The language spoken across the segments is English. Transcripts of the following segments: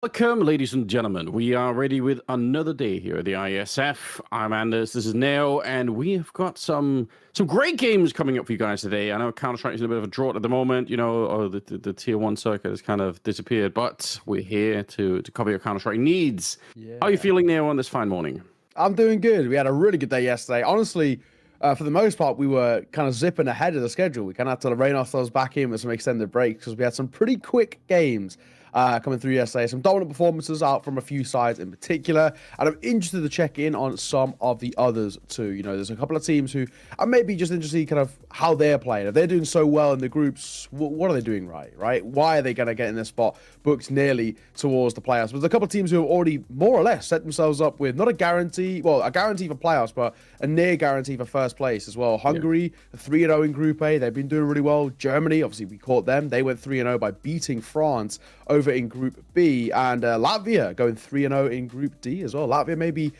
Welcome, ladies and gentlemen. We are ready with another day here at the IESF. I'm Anders, this is Neo, and we have got some great games coming up for you guys today. I know Counter-Strike is in a bit of a drought at the moment, the Tier 1 circuit has kind of disappeared, but we're here to cover your Counter-Strike needs. Yeah. How are you feeling, Neo, on this fine morning? I'm doing good. We had a really good day yesterday. Honestly, for the most part, we were kind of zipping ahead of the schedule. We kind of had to rein ourselves back in with some extended breaks because we had some pretty quick games coming through yesterday. Some dominant performances out from a few sides in particular. And I'm interested to check in on some of the others too. You know, there's a couple of teams who I may be just interested in kind of how they're playing. If they're doing so well in the groups, what are they doing right? Why are they going to get in this spot booked nearly towards the playoffs? But there's a couple of teams who have already more or less set themselves up with not a guarantee, well, a guarantee for playoffs, but a near guarantee for first place as well. Hungary, 3-0 in Group A. They've been doing really well. Germany, obviously, we caught them. They went 3-0 by beating France over in Group B, and Latvia going 3-0 in Group D as well. Latvia maybe,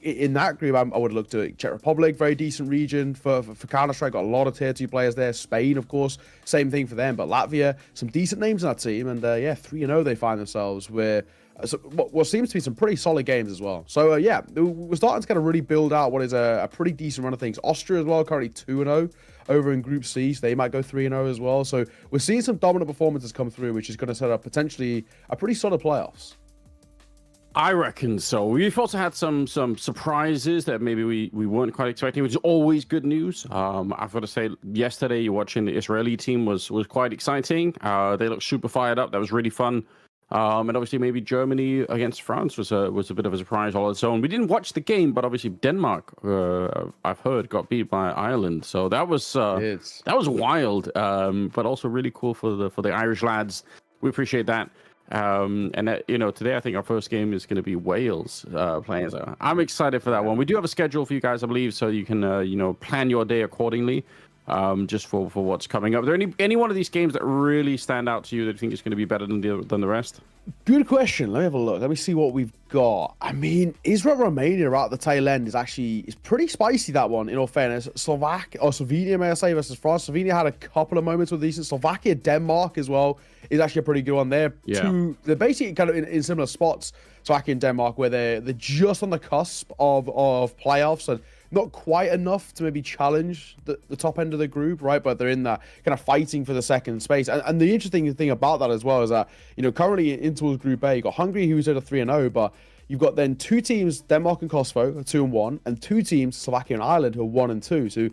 in that group, I would look to Czech Republic, very decent region for Counter-Strike. Got a lot of Tier 2 players there. Spain, of course, same thing for them. But Latvia, some decent names in that team, and 3-0 they find themselves with what seems to be some pretty solid games as well. So we're starting to kind of really build out what is a pretty decent run of things. Austria as well, currently 2-0 over in Group C, so they might go 3-0 as well. So we're seeing some dominant performances come through, which is going to set up potentially a pretty solid playoffs. I reckon so. We've also had some surprises that maybe we weren't quite expecting, which is always good news. I've got to say, yesterday watching the Israeli team was quite exciting. They looked super fired up. That was really fun. And obviously maybe Germany against France was a bit of a surprise all on its own. We didn't watch the game, but obviously Denmark, I've heard, got beat by Ireland. So that was wild, but also really cool for the Irish lads. We appreciate that. Today I think our first game is going to be Wales playing. So I'm excited for that one. We do have a schedule for you guys, I believe, so you can plan your day accordingly. Just for what's coming up. Are there any one of these games that really stand out to you that you think is going to be better than the rest? Good question. Let me have a look. Let me see what we've got. I mean, Israel Romania right at the tail end is pretty spicy, that one, in all fairness. Slovenia, may I say, versus France. Slovenia had a couple of moments with decent. Slovakia, Denmark as well is actually a pretty good one there. Yeah. They're basically kind of in similar spots, Slovakia and Denmark, where they're just on the cusp of playoffs and not quite enough to maybe challenge the top end of the group, right? But they're in that kind of fighting for the second space. And the interesting thing about that as well is that, currently in towards Group A, you've got Hungary, who's at a 3-0, but you've got then two teams, Denmark and Kosovo, are 2-1, and two teams, Slovakia and Ireland, who are 1-2. So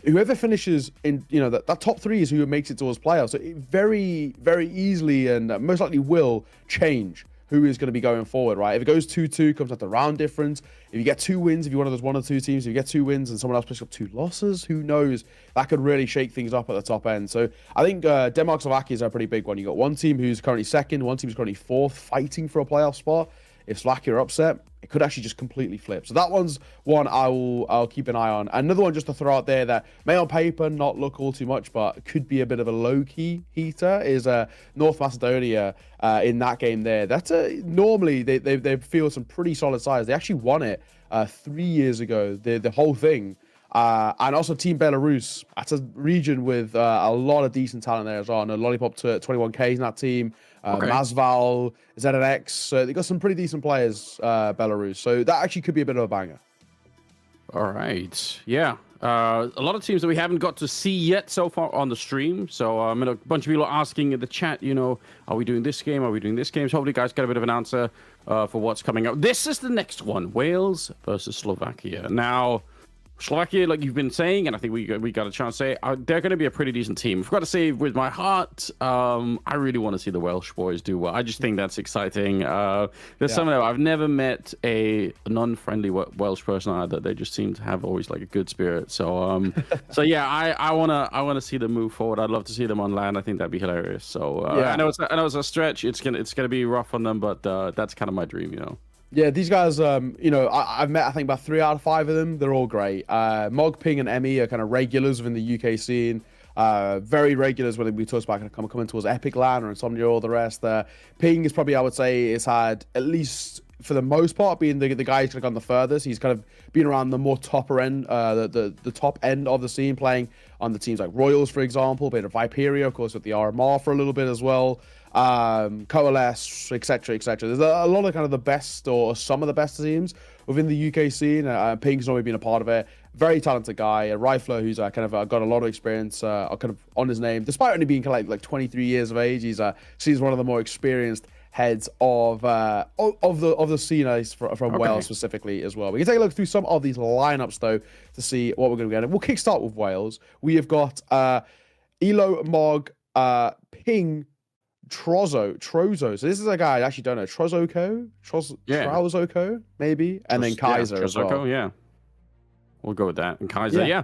whoever finishes in, that top three is who makes it towards playoffs. So it very, very easily and most likely will change who is going to be going forward, right? If it goes 2-2, comes out the round difference. If you get 2 wins, if you're one of those 1 or 2 teams, if you get 2 wins and someone else picks up 2 losses, who knows? That could really shake things up at the top end. So I think Denmark-Slovakia is a pretty big one. You got one team who's currently second, one team who's currently fourth, fighting for a playoff spot. If Slovakia are upset, it could actually just completely flip. So that one's one I'll keep an eye on. Another one just to throw out there that may on paper not look all too much, but could be a bit of a low-key heater is North Macedonia in that game there. That's normally they feel some pretty solid size. They actually won it 3 years ago, the whole thing. And also Team Belarus. That's a region with a lot of decent talent there as well. And Lollipop to 21K in that team. Masval, ZNX. They've got some pretty decent players, Belarus. So that actually could be a bit of a banger. All right. Yeah. A lot of teams that we haven't got to see yet so far on the stream. So a bunch of people are asking in the chat, are we doing this game? Are we doing this game? So hopefully you guys got a bit of an answer for what's coming up. This is the next one. Wales versus Slovakia. Now, Slovakia, like you've been saying, and I think we got a chance to say, they're going to be a pretty decent team. I've got to say, with my heart, I really want to see the Welsh boys do well. I just think that's exciting. There's some of them. I've never met a non-friendly Welsh person either. They just seem to have always like a good spirit. So, I wanna see them move forward. I'd love to see them on land. I think that'd be hilarious. So, I know it's a stretch. It's gonna be rough on them, but that's kind of my dream, Yeah, these guys, I've met, I think, about 3 out of 5 of them. They're all great. Mog, Ping, and Emmy are kind of regulars within the UK scene. Very regulars when we talk about kind of coming towards Epic Land or Insomnia or the rest. Ping is probably, I would say, has had, at least for the most part, being the guy who's kind of gone the furthest. He's kind of been around the more topper end, the top end of the scene, playing on the teams like Royals, for example, bit of Viperia, of course, with the RMR for a little bit as well. Coalesce, etc., etc. There's a lot of kind of the best or some of the best teams within the UK scene. Pink's always been a part of it. Very talented guy, a rifler who's kind of got a lot of experience kind of on his name, despite only being kind of like 23 years of age. He's one of the more experienced heads of the scene from Wales specifically as well. We can take a look through some of these lineups though to see what we're going to get. We'll kickstart with Wales. We have got Elo, Mog, Ping, Trozo. So this is a guy I actually don't know. Trozoko, maybe, and then Kaiser as well. Yeah. We'll go with that. And Kaiser, yeah.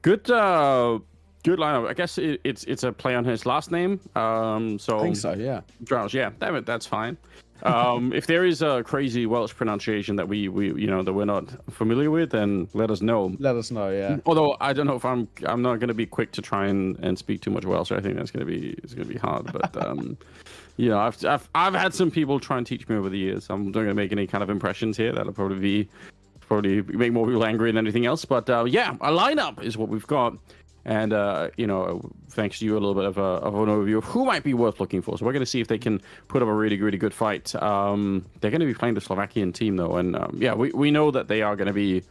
Good lineup. I guess it's a play on his last name. So I think so, yeah. Drowse, yeah. That's fine. If there is a crazy Welsh pronunciation that we that we're not familiar with, then let us know. Let us know, yeah. Although I don't know if I'm not gonna be quick to try and speak too much Welsh. So I think it's gonna be hard. But I've had some people try and teach me over the years. I'm not gonna make any kind of impressions here. That'll probably make more people angry than anything else. But yeah, a lineup is what we've got. And, thanks to you, a little bit of an overview of who might be worth looking for. So we're going to see if they can put up a really, really good fight. They're going to be playing the Slovakian team, though. And, we know that they're going to be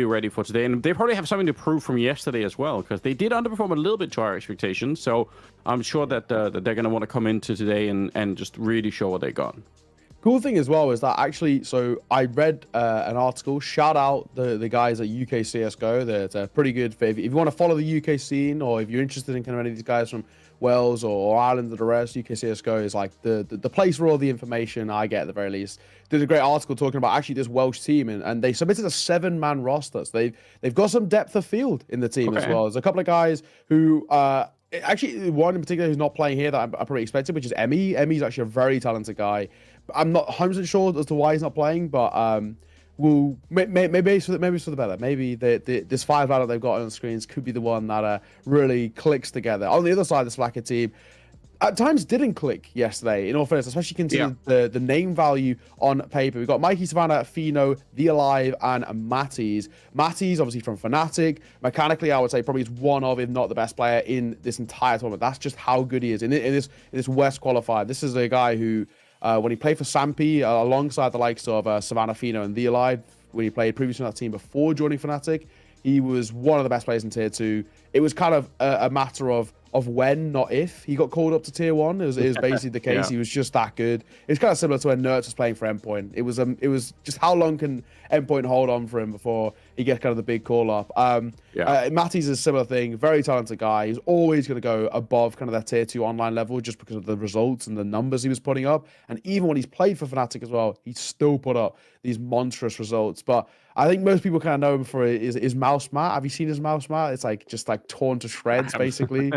ready for today. And they probably have something to prove from yesterday as well, because they did underperform a little bit to our expectations. So I'm sure that they're going to want to come into today and just really show what they got. Cool thing as well is that actually, so I read an article. Shout out the guys at UK CSGO. They're pretty good. If you want to follow the UK scene, or if you're interested in kind of any of these guys from Wales or Ireland or the rest, UK CSGO is like the place where all the information I get at the very least. Did a great article talking about actually this Welsh team, and they submitted a 7-man roster. So they've got some depth of field in the team as well. There's a couple of guys who actually one in particular who's not playing here that I'm pretty expected, which is Emmy. Emmy's actually a very talented guy. I'm not 100% sure as to why he's not playing, but maybe it's for the better. Maybe this 5 ladder they've got on the screens could be the one that really clicks together. On the other side, the Slacker team at times didn't click yesterday, in all fairness, especially considering the name value on paper. We've got Mikey, Savannah, Fino, The Alive, and Matties. Matties, obviously from Fnatic. Mechanically, I would say probably is one of, if not the best player in this entire tournament. That's just how good he is. In this West qualifier, this is a guy who, when he played for Sampi, alongside the likes of Savannah, Fino, and The Alive, when he played previously on that team before joining Fnatic, he was one of the best players in Tier 2. It was kind of a matter of when, not if, he got called up to Tier 1. It was basically the case. He was just that good. It's kind of similar to when Nerds was playing for Endpoint. It was just how long can Endpoint hold on for him before he gets kind of the big call up. Matty's is a similar thing. Very talented guy. He's always going to go above kind of that Tier 2 online level just because of the results and the numbers he was putting up. And even when he's played for Fnatic as well, he still put up these monstrous results. But I think most people kind of know him for his mouse mat. Have you seen his mouse mat? It's like just like torn to shreds, basically.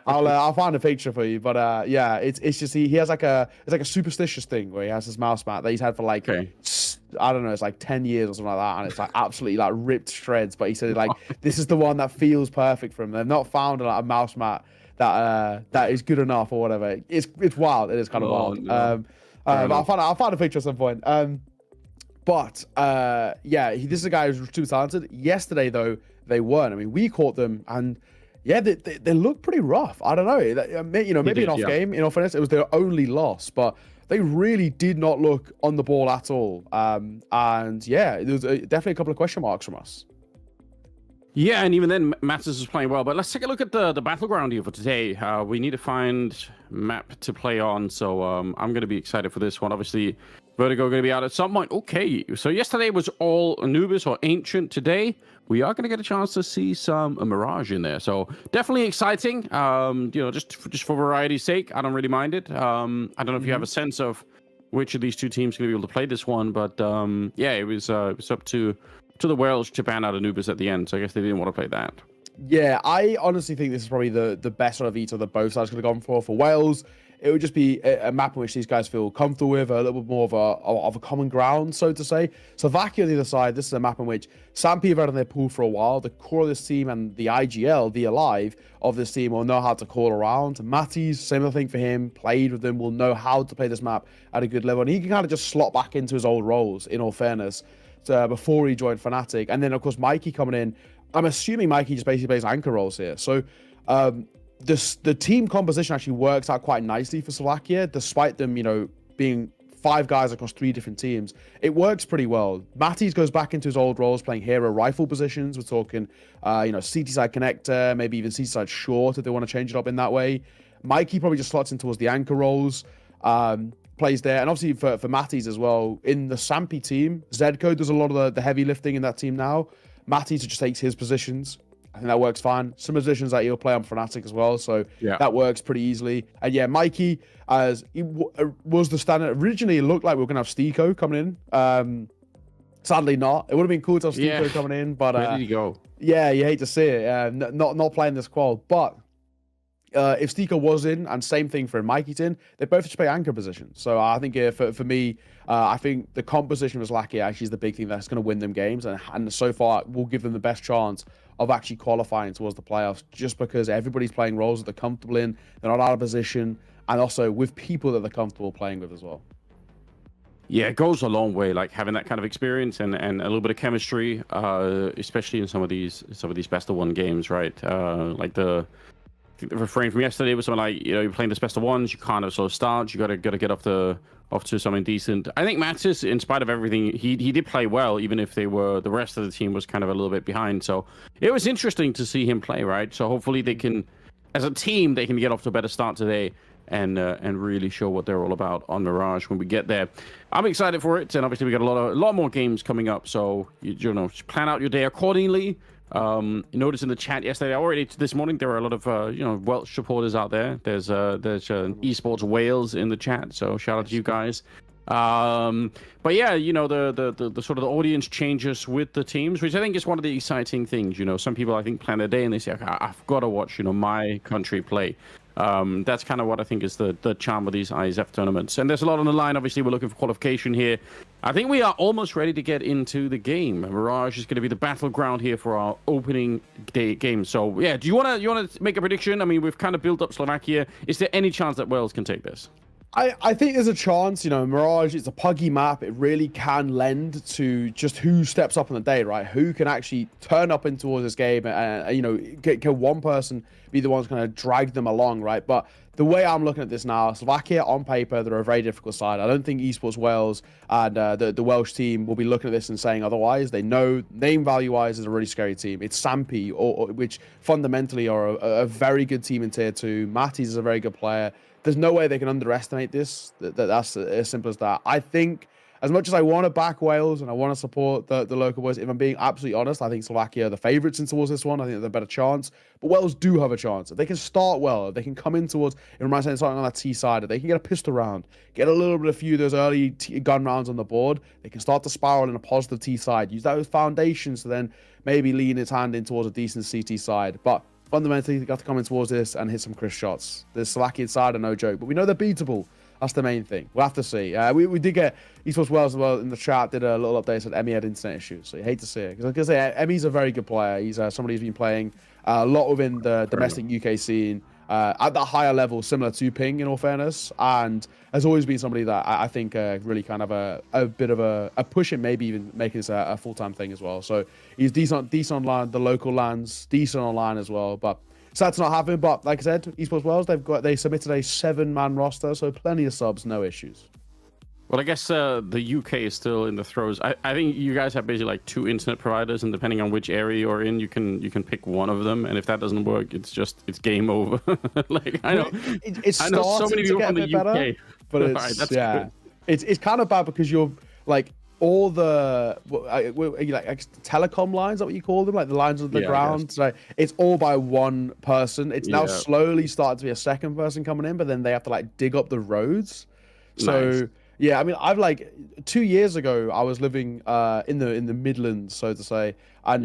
I'll find a picture for you. But it's just he has like a superstitious thing where he has his mouse mat that he's had for like I don't know, it's like 10 years or something like that, and it's like absolutely like ripped shreds. But he said like this is the one that feels perfect for him. They've not found like a mouse mat that is good enough or whatever. It's wild. It is kind of wild. No. But I'll find a picture at some point. This is a guy who's too talented. Yesterday, though, they weren't. I mean, we caught them, and they look pretty rough. I don't know. Maybe an off game. In all fairness, it was their only loss, but they really did not look on the ball at all. There was definitely a couple of question marks from us. Yeah, and even then, Mattis is playing well. But let's take a look at the battleground here for today. We need to find map to play on, so I'm going to be excited for this one. Obviously, Vertigo going to be out at some point. Okay, so yesterday was all Anubis or Ancient. Today, we are going to get a chance to see some Mirage in there. So definitely exciting. Just for variety's sake, I don't really mind it. I don't know if you have a sense of which of these two teams are going to be able to play this one, but it was up to the Welsh to ban out Anubis at the end. So I guess they didn't want to play that. Yeah, I honestly think this is probably the best sort of veto that both sides could have gone for. For Wales, it would just be a map in which these guys feel comfortable with, a little bit more of a common ground, so to say. Slovakia on the other side, this is a map in which Sampi have had on their pool for a while. The core of this team and the IGL, the Alive of this team, will know how to call around. Matty's, similar thing for him, played with them, will know how to play this map at a good level. And he can kind of just slot back into his old roles, in all fairness, before he joined Fnatic. And then, of course, Mikey coming in. I'm assuming Mikey just basically plays anchor roles here. So the team composition actually works out quite nicely for Slovakia, despite them, being 5 guys across 3 different teams. It works pretty well. Mattis goes back into his old roles, playing hero rifle positions. We're talking, CT side connector, maybe even CT side short if they want to change it up in that way. Mikey probably just slots in towards the anchor roles, plays there. And obviously for Mattis as well, in the Sampi team, Zedko does a lot of the heavy lifting in that team now. Mattis just takes his positions. I think that works fine. Some positions that he'll play on Fnatic as well, so that works pretty easily. And yeah, Mikey, as he was the standard. Originally, it looked like we were going to have Stiko coming in. Sadly, not. It would have been cool to have Stiko coming in, but where did he go? Yeah, you hate to see it. Not playing this qual, but if Stiko was in, and same thing for Mikey's in, they both just play anchor positions. So I think for me, I think the composition of Slovakia actually is the big thing that's going to win them games, and so far will give them the best chance of actually qualifying towards the playoffs, just because everybody's playing roles that they're comfortable in, they're not out of position, and also with people that they're comfortable playing with as well. Yeah, it goes a long way, like having that kind of experience and a little bit of chemistry, especially in some of these best of 1 games, right? Like the refrain from yesterday was something like, you're playing this best of 1s, you can't have slow starts, you gotta get off to something decent. I think Mattis, in spite of everything, he did play well, even if the rest of the team was kind of a little bit behind. So it was interesting to see him play, right? So hopefully they can, as a team, they can get off to a better start today and really show what they're all about on Mirage when we get there. I'm excited for it, and obviously we got a lot more games coming up, so plan out your day accordingly. You noticed in the chat yesterday, already this morning, there were a lot of Welsh supporters out there. There's Esports Wales in the chat, so shout out to you guys. But yeah, the sort of the audience changes with the teams, which I think is one of the exciting things. Some people I think plan a day and they say, okay, I've got to watch my country play. That's kind of what I think is the charm of these ISF tournaments. And there's a lot on the line. Obviously, we're looking for qualification here. I think we are almost ready to get into the game. Mirage is going to be the battleground here for our opening day game. So yeah, do you want to make a prediction? I mean, we've kind of built up Slovakia. Is there any chance that Wales can take this? I think there's a chance. Mirage, it's a puggy map. It really can lend to just who steps up on the day, right? Who can actually turn up in towards this game, and can one person be the ones kind of drag them along, right? But the way I'm looking at this now, Slovakia on paper, they're a very difficult side. I don't think Esports Wales and the Welsh team will be looking at this and saying otherwise. They know name value-wise is a really scary team. It's Sampi, which fundamentally are a very good team in Tier 2. Mattis is a very good player. There's no way they can underestimate this. That's as simple as that. I think, as much as I want to back Wales and I want to support the local boys, if I'm being absolutely honest, I think Slovakia are the favourites in towards this one. I think they're a better chance. But Wales do have a chance. If they can start well, if they can come in towards, it reminds me of starting on that T side, if they can get a pistol round, get a little bit of few of those early gun rounds on the board, they can start to spiral in a positive T side. Use those foundations to then maybe lean its hand in towards a decent CT side. But fundamentally, they got to come in towards this and hit some crisp shots. The Slovakian side are no joke, but we know they're beatable. That's the main thing. We'll have to see. We did get Esports Wales as well in the chat, did a little update, said Emmy had internet issues, so you hate to see it. Because like I say, Emmy's a very good player. He's somebody who's been playing a lot within the domestic UK scene at that higher level, similar to Ping, in all fairness, and has always been somebody that I think really kind of a bit of a push, and maybe even making this a full-time thing as well. So he's decent online, the local lands, decent online as well, but sad to not have him. But like I said, Esports Wales, they submitted a 7-man roster, so plenty of subs, no issues. Well, I guess the UK is still in the throes. I think you guys have basically like 2 internet providers, and depending on which area you're in, you can pick one of them. And if that doesn't work, it's game over. Like I know so many people from the UK, better, but it's it's kind of bad because you're like all the like telecom lines, is that what you call them? Like the lines on the ground. So it's all by one person. It's now slowly starting to be a second person coming in, but then they have to like dig up the roads. So. Nice. Yeah, I mean, I've like 2 years ago, I was living in the Midlands, so to say, and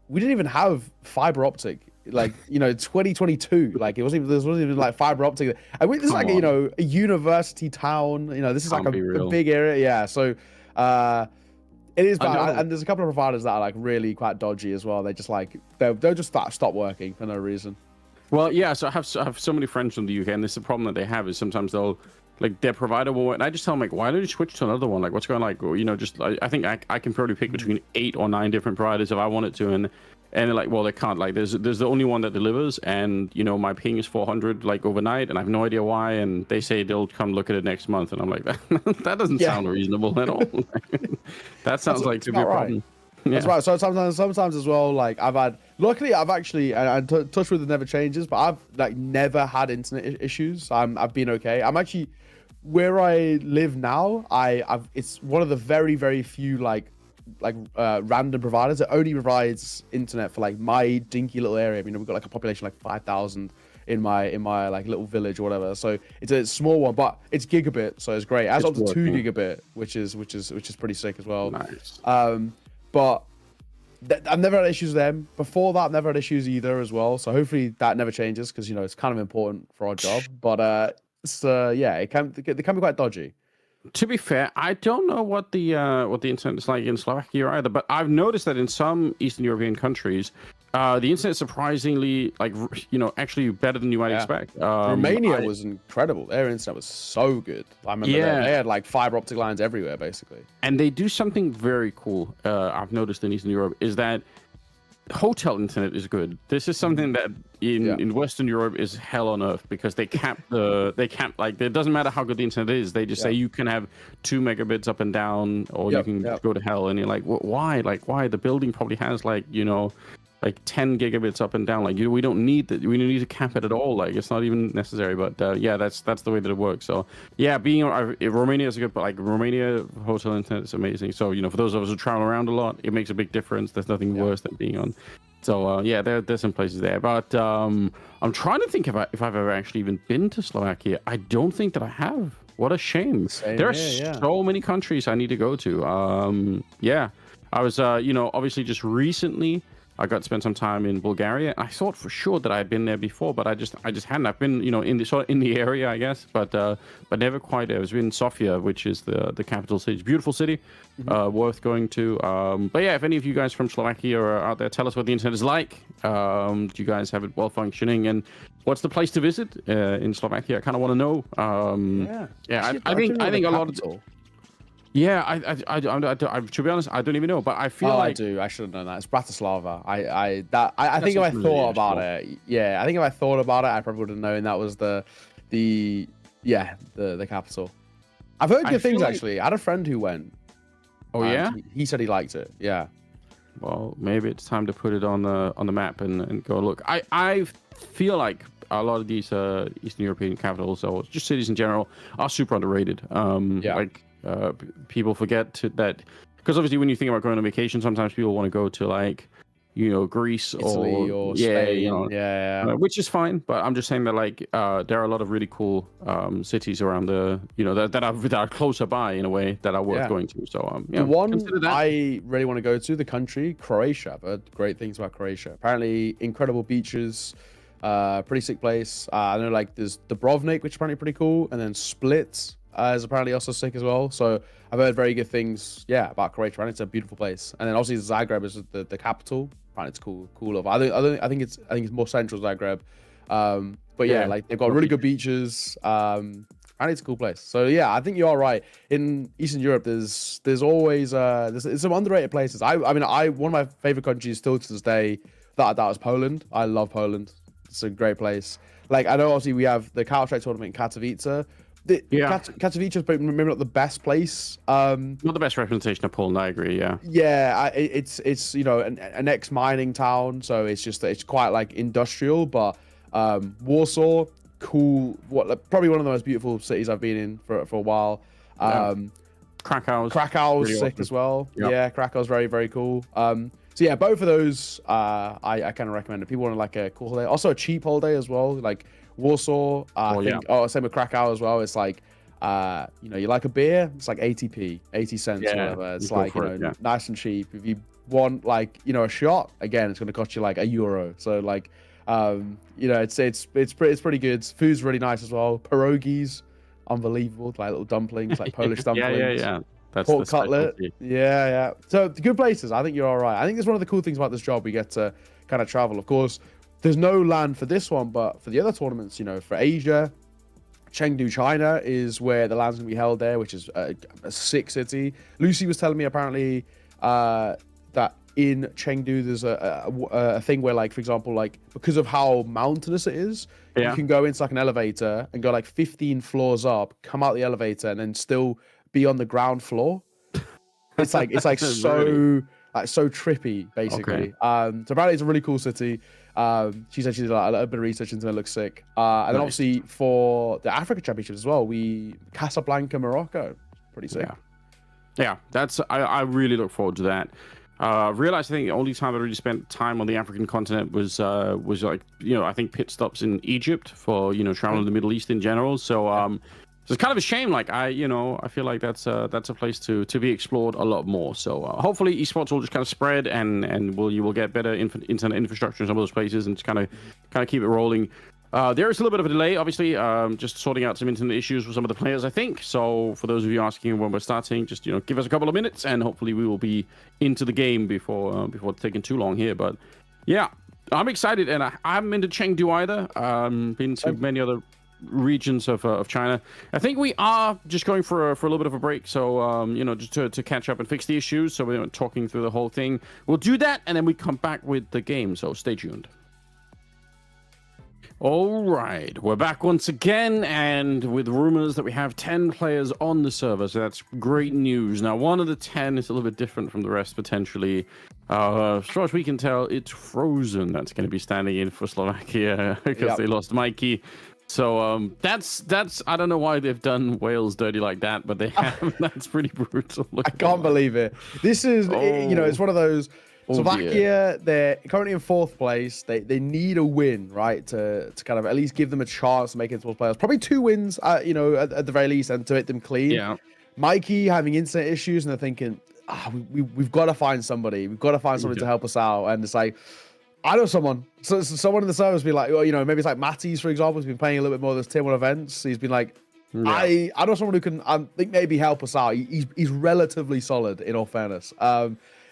we didn't even have fiber optic. Like 2022, like there wasn't even like fiber optic. And this is like a university town. This is like a big area. Yeah, so it is bad. And there's a couple of providers that are like really quite dodgy as well. They just like they'll just stop working for no reason. Well, yeah. So I have so many friends from the UK, and this is the problem that they have is sometimes they'll. Like their provider will, and I just tell them like, why don't you switch to another one? Like, what's going on? Like, I think I can probably pick between 8 or 9 different providers if I wanted to, and And they're like, well, they can't. Like, there's the only one that delivers, and my ping is 400 like overnight, and I have no idea why. And they say they'll come look at it next month, and I'm like, that doesn't sound reasonable at all. That sounds like to be a problem. Yeah. That's right. So sometimes as well, like luckily I've actually, and touch with it never changes, but I've like never had internet issues. I've been okay. I'm actually where I live now. It's one of the very, very few random providers that only provides internet for like my dinky little area. I mean, we've got like a population like 5,000 in my like little village or whatever. So it's a small one, but it's gigabit, so it's great. It's up to 2 gigabit, which is pretty sick as well. Nice. But I've never had issues with them. Before that, I've never had issues either as well. So hopefully that never changes because it's kind of important for our job. But it can be quite dodgy. To be fair, I don't know what the internet is like in Slovakia either, but I've noticed that in some Eastern European countries, the internet is surprisingly actually better than you might expect. Romania was incredible. Their internet was so good. I remember they had like fiber optic lines everywhere, basically. And they do something very cool. I've noticed in Eastern Europe is that hotel internet is good. This is something that in Western Europe is hell on earth because they cap it doesn't matter how good the internet is. They just say you can have 2 megabits up and down, or you can go to hell. And you're like, why? Like, why? The building probably has like 10 gigabits up and down. Like, we don't need that. We don't need to cap it at all. Like, it's not even necessary. But that's the way that it works. So Romania is good, but like Romania hotel internet is amazing. So for those of us who travel around a lot, it makes a big difference. There's nothing worse than being on. So there's some places there. But I'm trying to think if I've ever actually even been to Slovakia. I don't think that I have. What a shame. There are so many countries I need to go to. I was obviously just recently. I got to spend some time in Bulgaria. I thought for sure that I had been there before, but I just hadn't. I've been, in the area, I guess, but never quite there. I was in Sofia, which is the capital city. It's a beautiful city, worth going to. But yeah, if any of you guys from Slovakia are out there, tell us what the internet is like. Do you guys have it well functioning, and what's the place to visit in Slovakia? I kind of want to know. I think a lot of. Yeah, I to be honest, I don't even know, but I feel like I do. I should have known that. It's Bratislava. I think if I thought about it, I think if I thought about it, I probably would have known that was the capital. I've heard good things actually. I had a friend who went. Oh yeah, he said he liked it. Yeah. Well, maybe it's time to put it on the map and go look. I feel like a lot of these Eastern European capitals, or just cities in general, are super underrated. People forget that because obviously when you think about going on vacation, sometimes people want to go to like Greece, Italy, or Spain, which is fine. But I'm just saying that like there are a lot of really cool cities around that are closer by in a way that are worth going to. So the one I really want to go to, the country Croatia. I've heard great things about Croatia. Apparently incredible beaches, pretty sick place. I know like there's Dubrovnik, which is apparently pretty cool, and then Split is apparently also sick as well. So I've heard very good things, about Croatia. And it's a beautiful place. And then obviously Zagreb is the capital. And it's cool. I think it's more central Zagreb. But like they've got really good beaches. And it's a cool place. So I think you are right. In Eastern Europe, there's always there's some underrated places. I mean one of my favorite countries still to this day that was Poland. I love Poland. It's a great place. Like I know obviously we have the Counter-Strike tournament in Katowice. Katowice is maybe not the best place. Not the best representation of Poland, I agree. It's an ex-mining town, so it's quite like industrial. But Warsaw, cool. Probably one of the most beautiful cities I've been in for a while. Krakow's really sick awesome as well. Yep. Krakow's very, very cool. So both of those I kind of recommend. If people want like a cool holiday, also a cheap holiday as well, like Warsaw, same with Krakow as well. It's like, you like a beer, it's like 80 cents or whatever. It's like, nice and cheap. If you want like, a shot, again, it's going to cost you like €1. So like, it's pretty good. Food's really nice as well. Pierogies, unbelievable, like little dumplings, like Polish dumplings. That's pork cutlet. So the good places. I think you're all right. I think it's one of the cool things about this job. We get to kind of travel. Of course, there's no land for this one, but for the other tournaments, for Asia, Chengdu, China is where the land's going to be held there, which is a sick city. Lucy was telling me apparently that in Chengdu, there's a thing where, like, for example, like, because of how mountainous it is, you can go into like an elevator and go like 15 floors up, come out the elevator, and then still be on the ground floor. It's like Really? so trippy, basically. So apparently it's a really cool city. She said she did like, a little bit of research into it. It looks sick. And then obviously for the Africa Championships as well, Casablanca, Morocco, pretty sick. Yeah, I really look forward to that. Realized I think the only time I really spent time on the African continent was like, I think pit stops in Egypt for traveling to the Middle East in general. So so it's kind of a shame. Like I feel like that's a place to be explored a lot more. So hopefully esports will just kind of spread and you will get better internet infrastructure in some of those places and just kind of keep it rolling. There is a little bit of a delay, obviously, just sorting out some internet issues with some of the players, I think. So for those of you asking when we're starting, just give us a couple of minutes and hopefully we will be into the game before taking too long here. But yeah, I'm excited, and I haven't been to Chengdu either. Been to many other regions of China. I think we are just going for a little bit of a break, so just to catch up and fix the issues, so we're talking through the whole thing. We'll do that and then we come back with the game, so stay tuned. All right, we're back once again, and with rumors that we have 10 players on the server, so that's great news. Now, one of the 10 is a little bit different from the rest, potentially. As far as we can tell, it's Frozen that's going to be standing in for Slovakia because they lost Mikey. So that's I don't know why they've done Wales dirty like that, but they have. That's pretty brutal. I can't believe it. This is, it's one of those. Slovakia, they're currently in 4th place. They need a win, right, to kind of at least give them a chance to make it to 4th playoffs. Probably 2 wins, at the very least, and to hit them clean. Yeah. Mikey having internet issues, and they're thinking, we've got to find somebody. We've got to find somebody to help us out. And it's like, I know someone. So someone in the service be like, maybe it's like Matty's, for example, who's been playing a little bit more of those tier 1 events. He's been like, I know someone who can, I think, maybe help us out. He's relatively solid, in all fairness.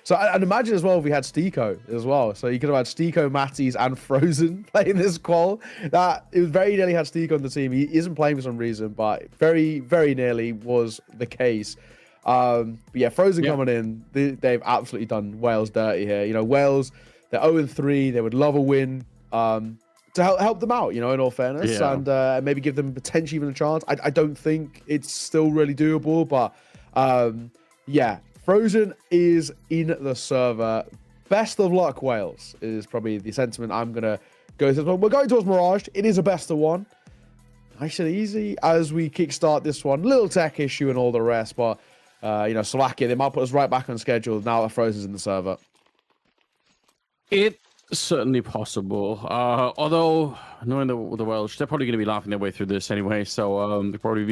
So I'd imagine as well if we had Stiko as well. So you could have had Stiko, Matty's, and Frozen playing this qual. That it was very nearly had Stiko on the team. He isn't playing for some reason, but very, very nearly was the case. But yeah, Frozen coming in, they've absolutely done Wales dirty here. Wales, they're 0-3. They would love a win to help them out, in all fairness, and maybe give them potentially even a chance. I don't think it's still really doable, but yeah. Frozen is in the server. Best of luck, Wales, is probably the sentiment I'm going to go to. We're going towards Mirage. It is a best of 1. Nice and easy as we kickstart this one. Little tech issue and all the rest, but, Slovakia, they might put us right back on schedule now that Frozen's in the server. It's certainly possible. Although, knowing the Welsh, they're probably going to be laughing their way through this anyway, so they'll probably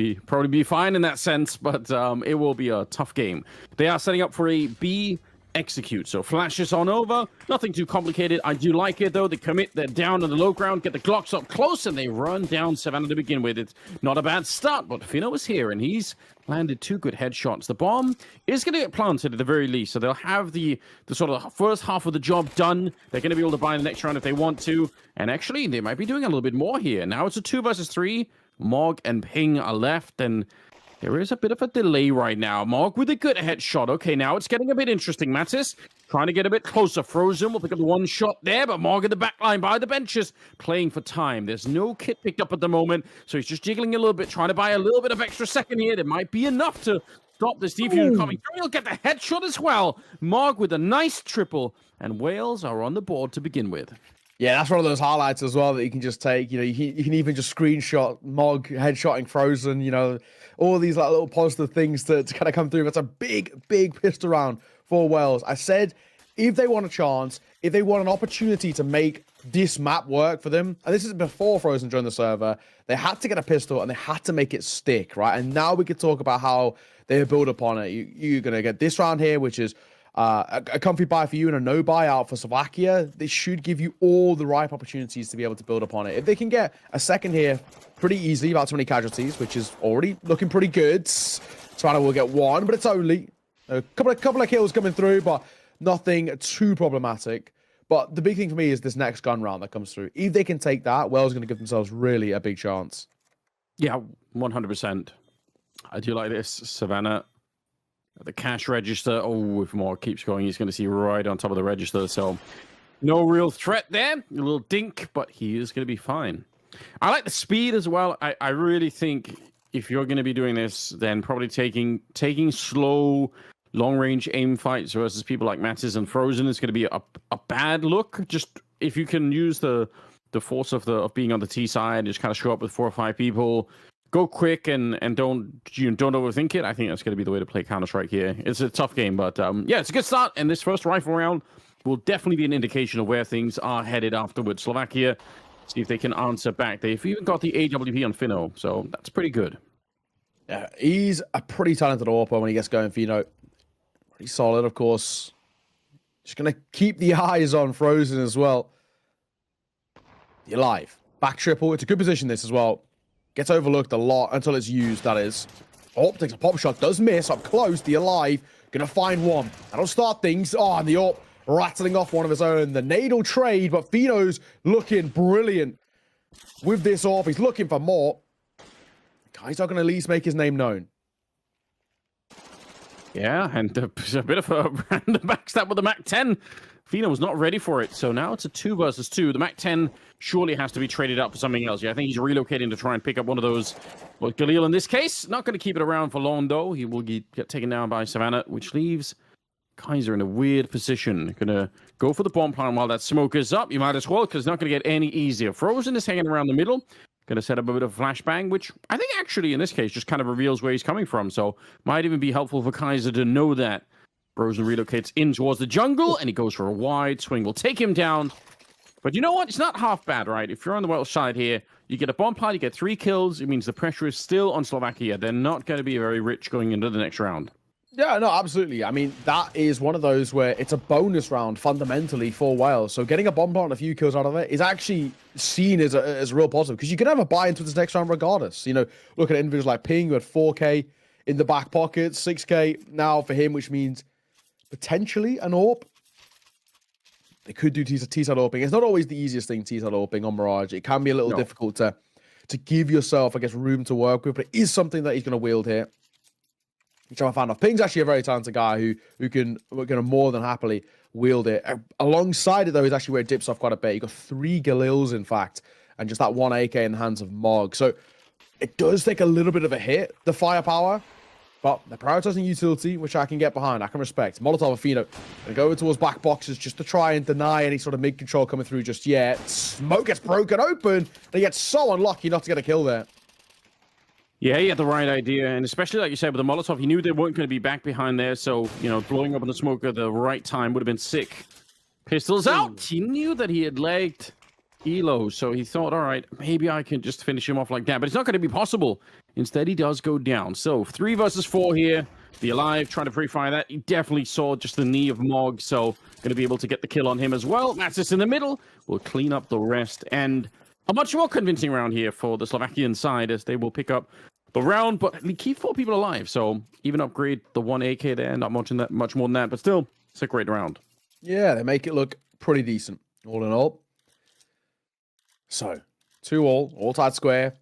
be fine in that sense, but it will be a tough game. They are setting up for a B execute, so flashes on over. Nothing too complicated. I do like it, though. They commit, they're down on the low ground, get the Glocks up close, and they run down Savannah to begin with. It's not a bad start, but Fino is here, and he's landed 2 good headshots. The bomb is going to get planted at the very least, so they'll have the sort of first half of the job done. They're going to be able to buy the next round if they want to, and actually, they might be doing a little bit more here. Now it's a 2 versus 3. Mog and Ping are left, and there is a bit of a delay right now. Mog with a good headshot. Okay, now it's getting a bit interesting. Mattis trying to get a bit closer. Frozen will pick up the 1 shot there, but Mog in the back line by the benches, playing for time. There's no kit picked up at the moment, so he's just jiggling a little bit, trying to buy a little bit of extra second here. There might be enough to stop this defuse coming through. He'll get the headshot as well. Mog with a nice triple, and Wales are on the board to begin with. Yeah, that's one of those highlights as well that you can just take. You can even just screenshot Mog headshotting Frozen. All these like little positive things to kind of come through. That's a big pistol round for Wales. I said if they want a chance, if they want an opportunity to make this map work for them, and this is before Frozen joined the server, they had to get a pistol and they had to make it stick, right? And now we could talk about how they build upon it. You're going to get this round here, which is a comfy buy for you and a no buy out for Slovakia. They should give you all the ripe opportunities to be able to build upon it. If they can get a second here pretty easily, about 20 casualties, which is already looking pretty good. Savannah will get 1, but it's only a couple of kills coming through, but nothing too problematic. But the big thing for me is this next gun round that comes through. If they can take that, Wales going to give themselves really a big chance. Yeah, 100%. I do like this. Savannah the cash register. Oh, if more keeps going, he's going to see right on top of the register. So no real threat there. A little dink, but he is going to be fine. I like the speed as well. I really think if you're going to be doing this, then probably taking slow, long-range aim fights versus people like Mattis and Frozen is going to be a bad look. Just if you can use the force of being on the T side, just kind of show up with 4 or 5 people, go quick and don't overthink it. I think that's going to be the way to play Counter-Strike here. It's a tough game, but yeah, it's a good start. And this first rifle round will definitely be an indication of where things are headed afterwards. Slovakia, see if they can answer back. They've even got the AWP on Finno, so that's pretty good. Yeah, he's a pretty talented AWP when he gets going. Finno, pretty solid, of course. Just gonna keep the eyes on Frozen as well. The Alive. Back triple. It's a good position, this as well. Gets overlooked a lot until it's used, that is. AWP takes a pop shot. Does miss. Up close. The Alive. Gonna find one. That'll start things. Oh, and the AWP rattling off one of his own. The nadal trade, but Finno's looking brilliant with this AWP. He's looking for more. Guy's not gonna at least make his name known. Yeah, and a bit of a random backstab with the MAC-10. Finno was not ready for it, so now it's a 2 versus 2. The MAC-10 surely has to be traded up for something else. Yeah, I think he's relocating to try and pick up one of those. Well, Galil in this case, not going to keep it around for long, though. He will get taken down by Savannah, which leaves Kaiser in a weird position. Going to go for the bomb plant while that smoke is up. You might as well, because it's not going to get any easier. Frozen is hanging around the middle. Going to set up a bit of a flashbang, which I think actually in this case just kind of reveals where he's coming from. So might even be helpful for Kaiser to know that. Frozen relocates in towards the jungle, and he goes for a wide swing. We'll take him down. But you know what? It's not half bad, right? If you're on the Welsh side here, you get a bomb plant, you get 3 kills. It means the pressure is still on Slovakia. They're not going to be very rich going into the next round. Yeah, no, absolutely. I mean, that is one of those where it's a bonus round fundamentally for Wales. So getting a bomb plant and a few kills out of it is actually seen as a real positive because you can have a buy into this next round regardless. You know, look at individuals like Ping who had 4K in the back pocket, 6K now for him, which means potentially an AWP. They could do T-side AWPing. It's not always the easiest thing, T-side AWPing on Mirage. It can be a little difficult to give yourself, I guess, room to work with, but it is something that he's going to wield here, which I'm a fan of. Ping's actually a very talented guy who can more than happily wield it. Alongside it, though, is actually where it dips off quite a bit. You got 3 Galils, in fact, and just that 1 AK in the hands of Mog. So it does take a little bit of a hit, the firepower, but they're prioritizing utility, which I can get behind. I can respect. Molotov and Finno going to go towards back boxes just to try and deny any sort of mid-control coming through just yet. Smoke gets broken open. They get so unlucky not to get a kill there. Yeah, he had the right idea, and especially like you said with the Molotov, he knew they weren't going to be back behind there, so, you know, blowing up on the smoke at the right time would have been sick. Pistols out! He knew that he had legged Elo, so he thought, all right, maybe I can just finish him off like that, but it's not going to be possible. Instead, he does go down. So, 3 versus 4 here. The Alive trying to pre-fire that. He definitely saw just the knee of Mog, so going to be able to get the kill on him as well. Mattis in the middle. We'll clean up the rest, and a much more convincing round here for the Slovakian side as they will pick up the round, but we keep 4 people alive, so even upgrade the 1 AK there, not much more than that, but still, it's a great round. Yeah, they make it look pretty decent, all in all. So, 2-all tied square.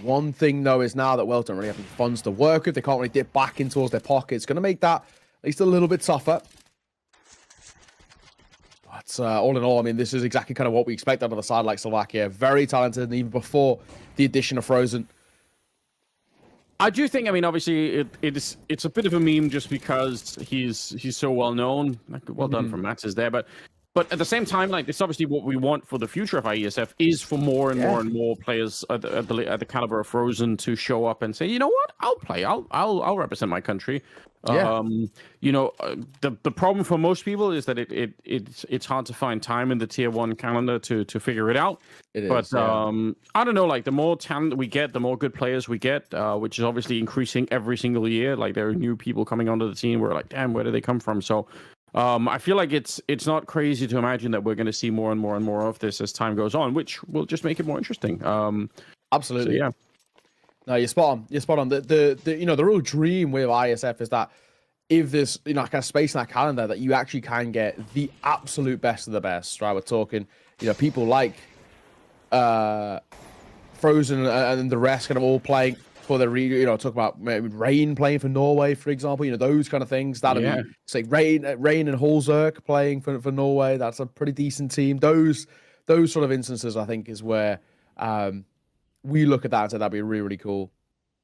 One thing, though, is now that Wales don't really have any funds to work with, they can't really dip back in towards their pocket. It's going to make that at least a little bit tougher. But all in all, I mean, this is exactly kind of what we expect out of a side like Slovakia. Very talented, and even before the addition of Frozen. I do think, I mean, obviously, it's a bit of a meme just because he's so well known. Well done from Mattis there, but at the same time, like, it's obviously what we want for the future of IESF is for more and more and more players at the caliber of Frozen to show up and say, you know what, I'll play, I'll represent my country. Yeah. You know, the problem for most people is that it's hard to find time in the tier 1 calendar to figure it out. It is, but I don't know, like, the more talent we get, the more good players we get, which is obviously increasing every single year. Like, there are new people coming onto the team. We're like, damn, where do they come from? So I feel like it's not crazy to imagine that we're going to see more and more and more of this as time goes on, which will just make it more interesting. Absolutely. So, yeah. No, you're spot on. You're spot on. The you know, the real dream with ISF is that if there's, you know, kind of space in that calendar that you actually can get the absolute best of the best, right? We're talking, you know, people like Frozen and the rest kind of all playing for the talk about maybe Rain playing for Norway, for example. Those kind of things. That'd be say Rain and Holzerk playing for Norway. That's a pretty decent team. Those sort of instances, I think, is where we look at that and say that'd be really, really cool.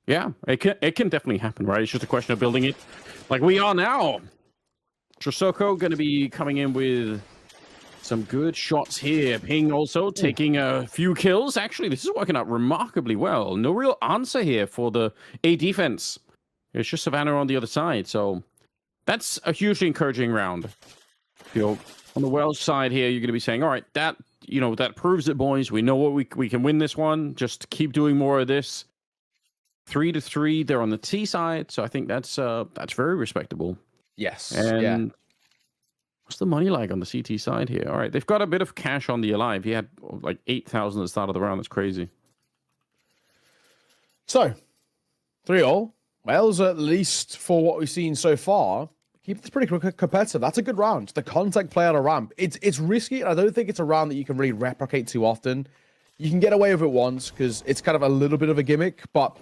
Yeah, it can definitely happen, right? It's just a question of building it like we are now. Trisoko going to be coming in with some good shots here. Ping also taking a few kills. Actually, this is working out remarkably well. No real answer here for the A defense. It's just Savannah on the other side. So that's a hugely encouraging round. On the Welsh side here, you're going to be saying, all right, that proves it, boys. We know what we can win this one. Just keep doing more of this. 3-3. They're on the T side. So I think that's very respectable. Yes. And what's the money like on the CT side here? All right, they've got a bit of cash on the Alive. He had like 8,000 at the start of the round. That's crazy. So, 3-all. Wales, at least for what we've seen so far, keep this pretty competitive. That's a good round. The contact play on a ramp. It's risky, and I don't think it's a round that you can really replicate too often. You can get away with it once because it's kind of a little bit of a gimmick, but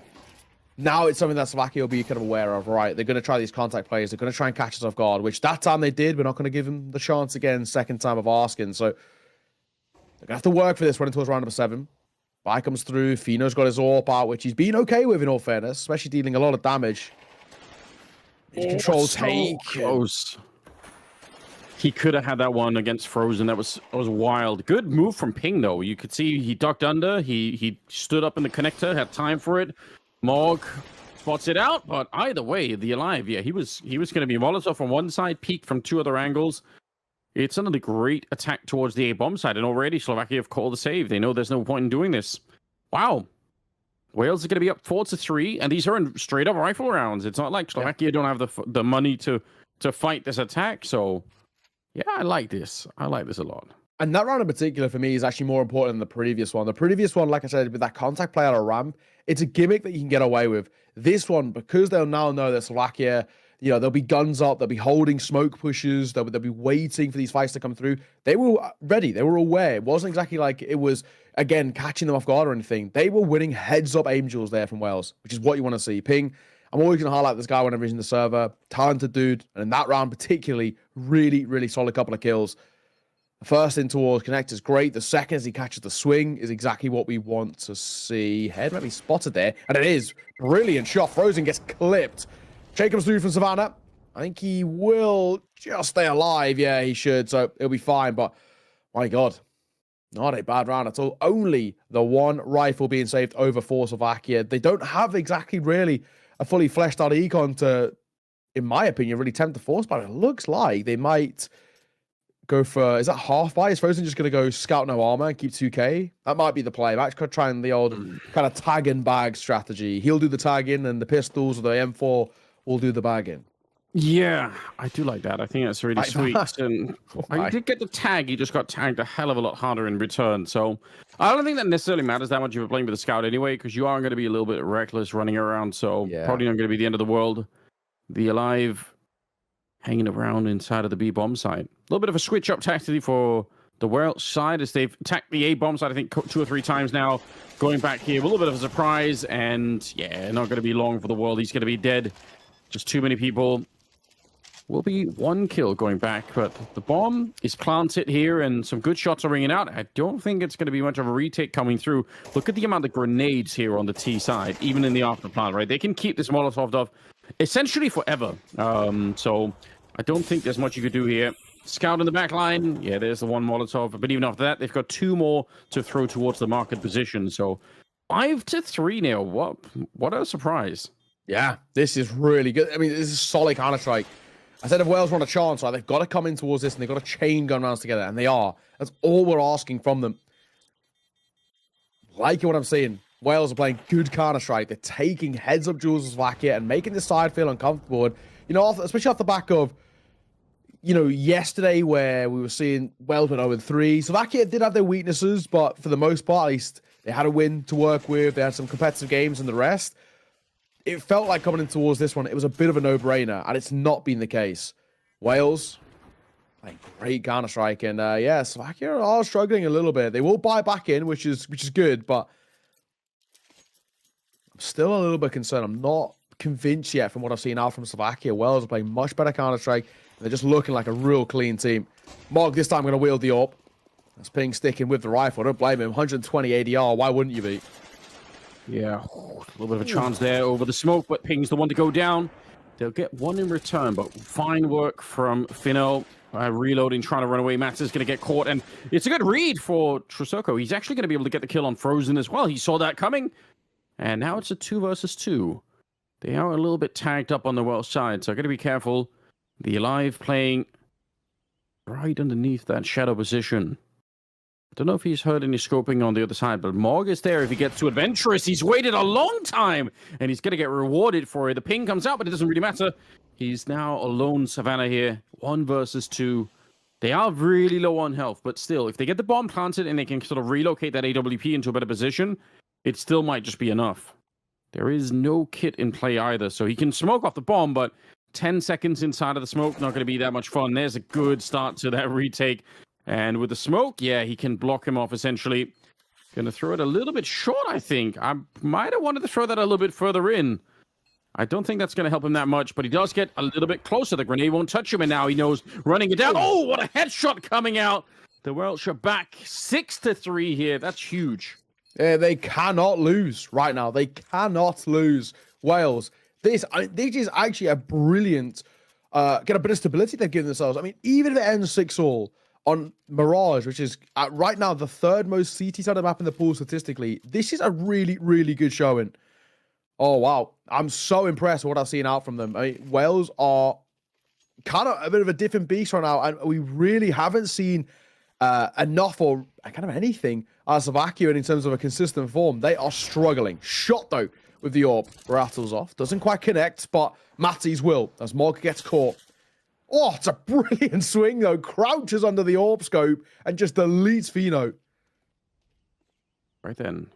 now it's something that Slovakia will be kind of aware of, right? They're going to try these contact plays. They're going to try and catch us off guard, which that time they did. We're not going to give them the chance again, second time of asking. So they're going to have to work for this running towards round number 7. By comes through. Fino's got his AWP out, which he's been okay with in all fairness, especially dealing a lot of damage. Control take. Close. He could have had that one against Frozen. That was wild. Good move from Ping, though. You could see he ducked under. He stood up in the connector, had time for it. Morg spots it out, but either way, the Alive, he was going to be Molotov from one side, peak from 2 other angles. It's another great attack towards the A-bomb side, and already Slovakia have called a save. They know there's no point in doing this. Wow. Wales are going to be up 4-3, and these are in straight-up rifle rounds. It's not like Slovakia don't have the money to fight this attack, so yeah, I like this. I like this a lot. And that round in particular for me is actually more important than the previous one. The previous one, like I said, with that contact play on a ramp, it's a gimmick that you can get away with. This one, because they'll now know that Slovakia, there'll be guns up, they'll be holding smoke pushes, they'll be waiting for these fights to come through. They were ready. They were aware. It wasn't exactly like it was, again, catching them off guard or anything. They were winning heads-up aim duels there from Wales, which is what you want to see. Ping, I'm always going to highlight this guy whenever he's in the server. Talented dude. And in that round particularly, really, really solid couple of kills. The first in towards connector's great. The second, as he catches the swing, is exactly what we want to see. Head might be spotted there, and it is. Brilliant shot. Frozen gets clipped. Jacobs through from Savannah. I think he will just stay alive. Yeah, he should, so it'll be fine. But, my God, not a bad round at all. Only the one rifle being saved over for Slovakia. They don't have exactly really a fully fleshed out econ to, in my opinion, really tempt the force, but it looks like they might go for, is that half buy? Is Frozen just going to go scout no armor and keep 2k? That might be the play. Max could try the old kind of tag and bag strategy. He'll do the tagging and the pistols or the M4 will do the bagging. Yeah, I do like that. I think that's really sweet. And I did get the tag. He just got tagged a hell of a lot harder in return. So I don't think that necessarily matters that much if you're playing with a scout anyway, because you are going to be a little bit reckless running around. So probably not going to be the end of the world. The Alive hanging around inside of the B-bomb side. A little bit of a switch up tactically for the Welsh side as they've attacked the A-bomb side, I think, 2 or 3 times now. Going back here, a little bit of a surprise, and yeah, not going to be long for the world. He's going to be dead. Just too many people. Will be 1 kill going back, but the bomb is planted here, and some good shots are ringing out. I don't think it's going to be much of a retake coming through. Look at the amount of grenades here on the T side, even in the after plant, right? They can keep this Molotov off essentially forever. So I don't think there's much you could do here. Scout in the back line. Yeah, there's the 1 Molotov. But even after that, they've got 2 more to throw towards the market position. So 5-3 now. What a surprise. Yeah, this is really good. I mean, this is solid Counter-Strike. I said if Wales want a chance, right, they've got to come in towards this and they've got to chain gun rounds together. And they are. That's all we're asking from them. Liking what I'm seeing. Wales are playing good Counter-Strike. They're taking heads-up duels with Slovakia and making the side feel uncomfortable. And, especially off the back of, yesterday where we were seeing Wales went 0-3. Slovakia did have their weaknesses, but for the most part, at least, they had a win to work with. They had some competitive games and the rest. It felt like coming in towards this one, it was a bit of a no-brainer, and it's not been the case. Wales, playing great Counter-Strike, and Slovakia are struggling a little bit. They will buy back in, which is good, but still a little bit concerned. I'm not convinced yet from what I've seen out from Slovakia. Wales are playing much better Counter-Strike. They're just looking like a real clean team. Mark this time going to wield the AWP. That's Ping sticking with the rifle. Don't blame him. 120 ADR. Why wouldn't you be? Yeah, a little bit of a chance there over the smoke, but Ping's the one to go down. They'll get one in return, but fine work from Fino. Reloading, trying to run away. Mats is going to get caught, and it's a good read for Trisoko. He's actually going to be able to get the kill on Frozen as well. He saw that coming, and now it's a 2 versus 2. They are a little bit tagged up on the Welsh side, so got to be careful. The Alive playing right underneath that shadow position. I don't know if he's heard any scoping on the other side, but Morg is there if he gets too adventurous. He's waited a long time, and he's going to get rewarded for it. The ping comes out, but it doesn't really matter. He's now alone, Savannah here. 1 versus 2. They are really low on health, but still, if they get the bomb planted and they can sort of relocate that AWP into a better position, it still might just be enough. There is no kit in play either, so he can smoke off the bomb, but 10 seconds inside of the smoke, not going to be that much fun. There's a good start to that retake. And with the smoke, yeah, he can block him off, essentially. Going to throw it a little bit short, I think. I might have wanted to throw that a little bit further in. I don't think that's going to help him that much, but he does get a little bit closer. The grenade won't touch him, and now he knows running it down. Oh, what a headshot coming out. The Welsh are back 6-3 here. That's huge. Yeah, they cannot lose right now. They cannot lose. Wales. This is actually a brilliant get a bit of stability they've given themselves. I mean, even if it ends 6-all on Mirage, which is right now the 3rd most CT-sided map in the pool statistically, this is a really, really good showing. Oh, wow. I'm so impressed with what I've seen out from them. I mean, Wales are kind of a bit of a different beast right now, and we really haven't seen enough or kind of anything out of Slovakia in terms of a consistent form. They are struggling. Shot, though, with the AWP. Rattles off. Doesn't quite connect, but Matties will, as Morg gets caught. Oh, it's a brilliant swing, though. Crouches under the AWP scope and just deletes Fino. Right then.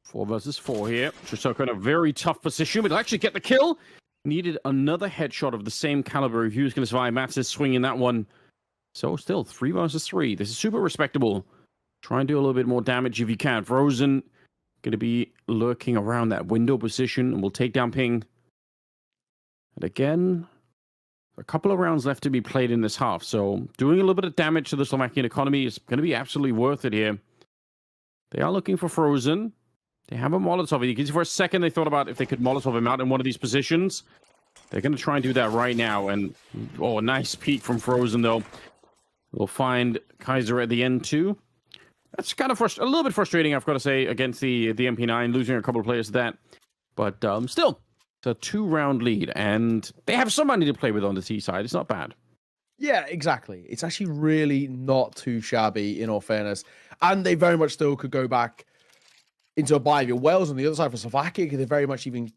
4 versus 4 here. Trisoko in a very tough position, but he'll actually get the kill. Needed another headshot of the same caliber if he was going to survive. Mats is swinging that one. So still 3 versus 3. This is super respectable. Try and do a little bit more damage if you can. Frozen going to be lurking around that window position, and will take down Ping. And again, a couple of rounds left to be played in this half, so doing a little bit of damage to the Slovakian economy is going to be absolutely worth it here. They are looking for Frozen. They have a Molotov. You can see for a second they thought about if they could Molotov him out in one of these positions. They're going to try and do that right now, and oh, a nice peek from Frozen, though. We'll find Kaiser at the end, too. That's kind of a little bit frustrating, I've got to say, against the MP9, losing a couple of players to that. But still, it's a 2-round lead, and they have some money to play with on the T side. It's not bad. Yeah, exactly. It's actually really not too shabby, in all fairness. And they very much still could go back into a bye. Your Wales on the other side for Slovakia could very much even